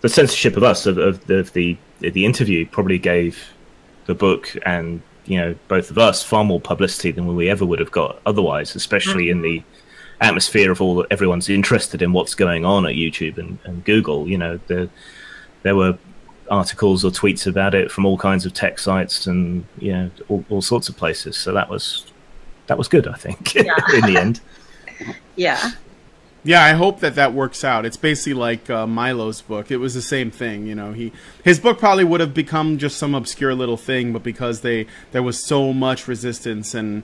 the censorship of us of the interview probably gave the book and both of us far more publicity than we ever would have got otherwise, especially in the atmosphere of everyone's interested in what's going on at YouTube and Google. There were articles or tweets about it from all kinds of tech sites and all sorts of places. So that was good, I think. Yeah. In the end. Yeah. Yeah, I hope that works out. It's basically like Milo's book. It was the same thing, you know. His book probably would have become just some obscure little thing, but because there was so much resistance and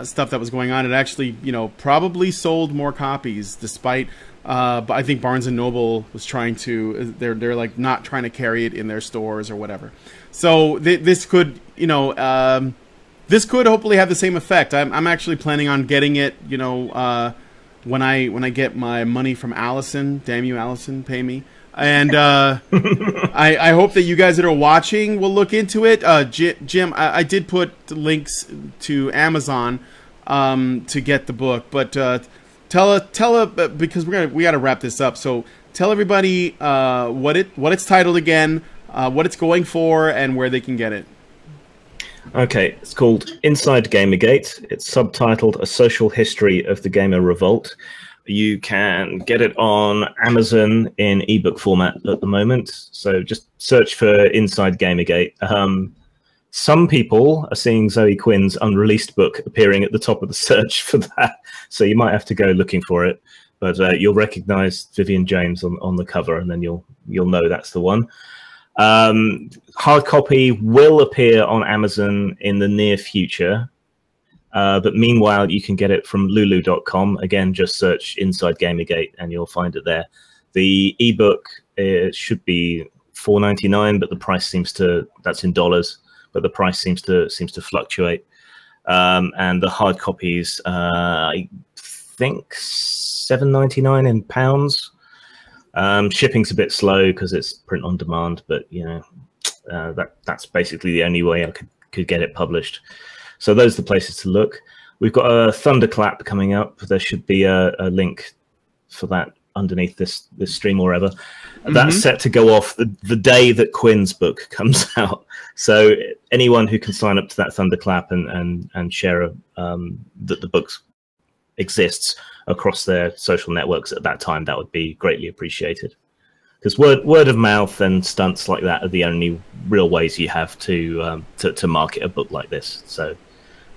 stuff that was going on, it actually, you know, probably sold more copies. Despite, but I think Barnes and Noble was trying to. They're like not trying to carry it in their stores or whatever. So this could, you know, this could hopefully have the same effect. I'm actually planning on getting it, you know. When I get my money from Allison, damn you, Allison, pay me. And I hope that you guys that are watching will look into it. Jim, I did put links to Amazon to get the book, but tell because we got to wrap this up. So tell everybody what it's titled again, what it's going for, and where they can get it. Okay, it's called Inside Gamergate. It's subtitled A Social History of the Gamer Revolt. You can get it on Amazon in ebook format at the moment. So just search for Inside Gamergate. Some people are seeing Zoe Quinn's unreleased book appearing at the top of the search for that. So you might have to go looking for it. But you'll recognize Vivian James on the cover, and then you'll know that's the one. Hard copy will appear on Amazon in the near future, but meanwhile you can get it from lulu.com. Again, just search Inside Gamergate and you'll find it there. The ebook should be $4.99, but the price seems to, that's in dollars, but the price seems to fluctuate. And the hard copies, I think $7.99 in pounds. Shipping's a bit slow because it's print on demand, but you know, that's basically the only way I could get it published. So those are the places to look. We've got a Thunderclap coming up. There should be a link for that underneath this stream or whatever. That's set to go off the day that Quinn's book comes out. So anyone who can sign up to that Thunderclap and share that the book exists across their social networks at that time, that would be greatly appreciated. Because word of mouth and stunts like that are the only real ways you have to market a book like this. So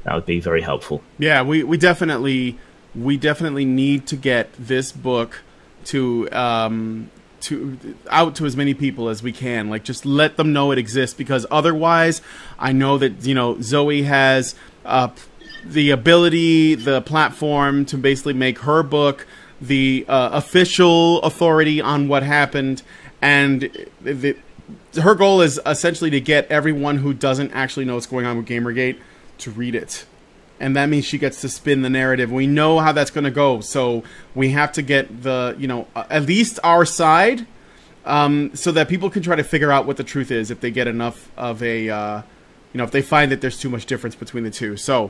that would be very helpful. Yeah, we definitely need to get this book to out to as many people as we can. Like, just let them know it exists, because otherwise, I know that, you know, Zoe has the ability, the platform to basically make her book the official authority on what happened, and her goal is essentially to get everyone who doesn't actually know what's going on with Gamergate to read it. And that means she gets to spin the narrative. We know how that's going to go, so we have to get the, you know, at least our side, so that people can try to figure out what the truth is if they get enough of a, you know, if they find that there's too much difference between the two. So,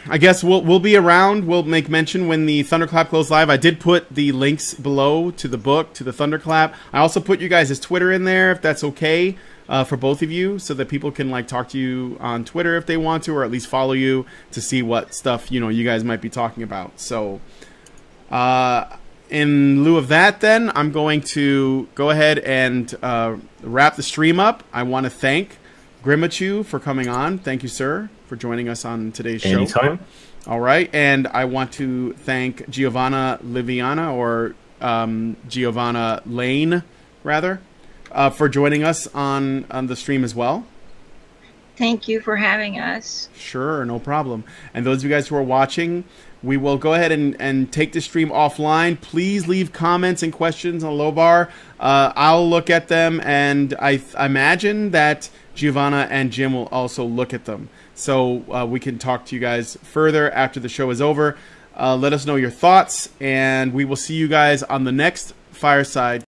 I guess we'll be around. We'll make mention when the Thunderclap goes live. I did put the links below to the book, to the Thunderclap. I also put you guys' Twitter in there, if that's okay, for both of you, so that people can like talk to you on Twitter if they want to, or at least follow you to see what stuff, you know, you guys might be talking about. So, in lieu of that, then I'm going to go ahead and wrap the stream up. I want to thank Grimachu for coming on. Thank you, sir, for joining us on today's show. Anytime. All right, and I want to thank Giovanna Liviana, or Giovanna Lane, rather, for joining us on the stream as well. Thank you for having us. Sure, no problem. And those of you guys who are watching, we will go ahead and take the stream offline. Please leave comments and questions on low bar. I'll look at them, and I imagine that Giovanna and Jim will also look at them. So we can talk to you guys further after the show is over. Let us know your thoughts, and we will see you guys on the next Fireside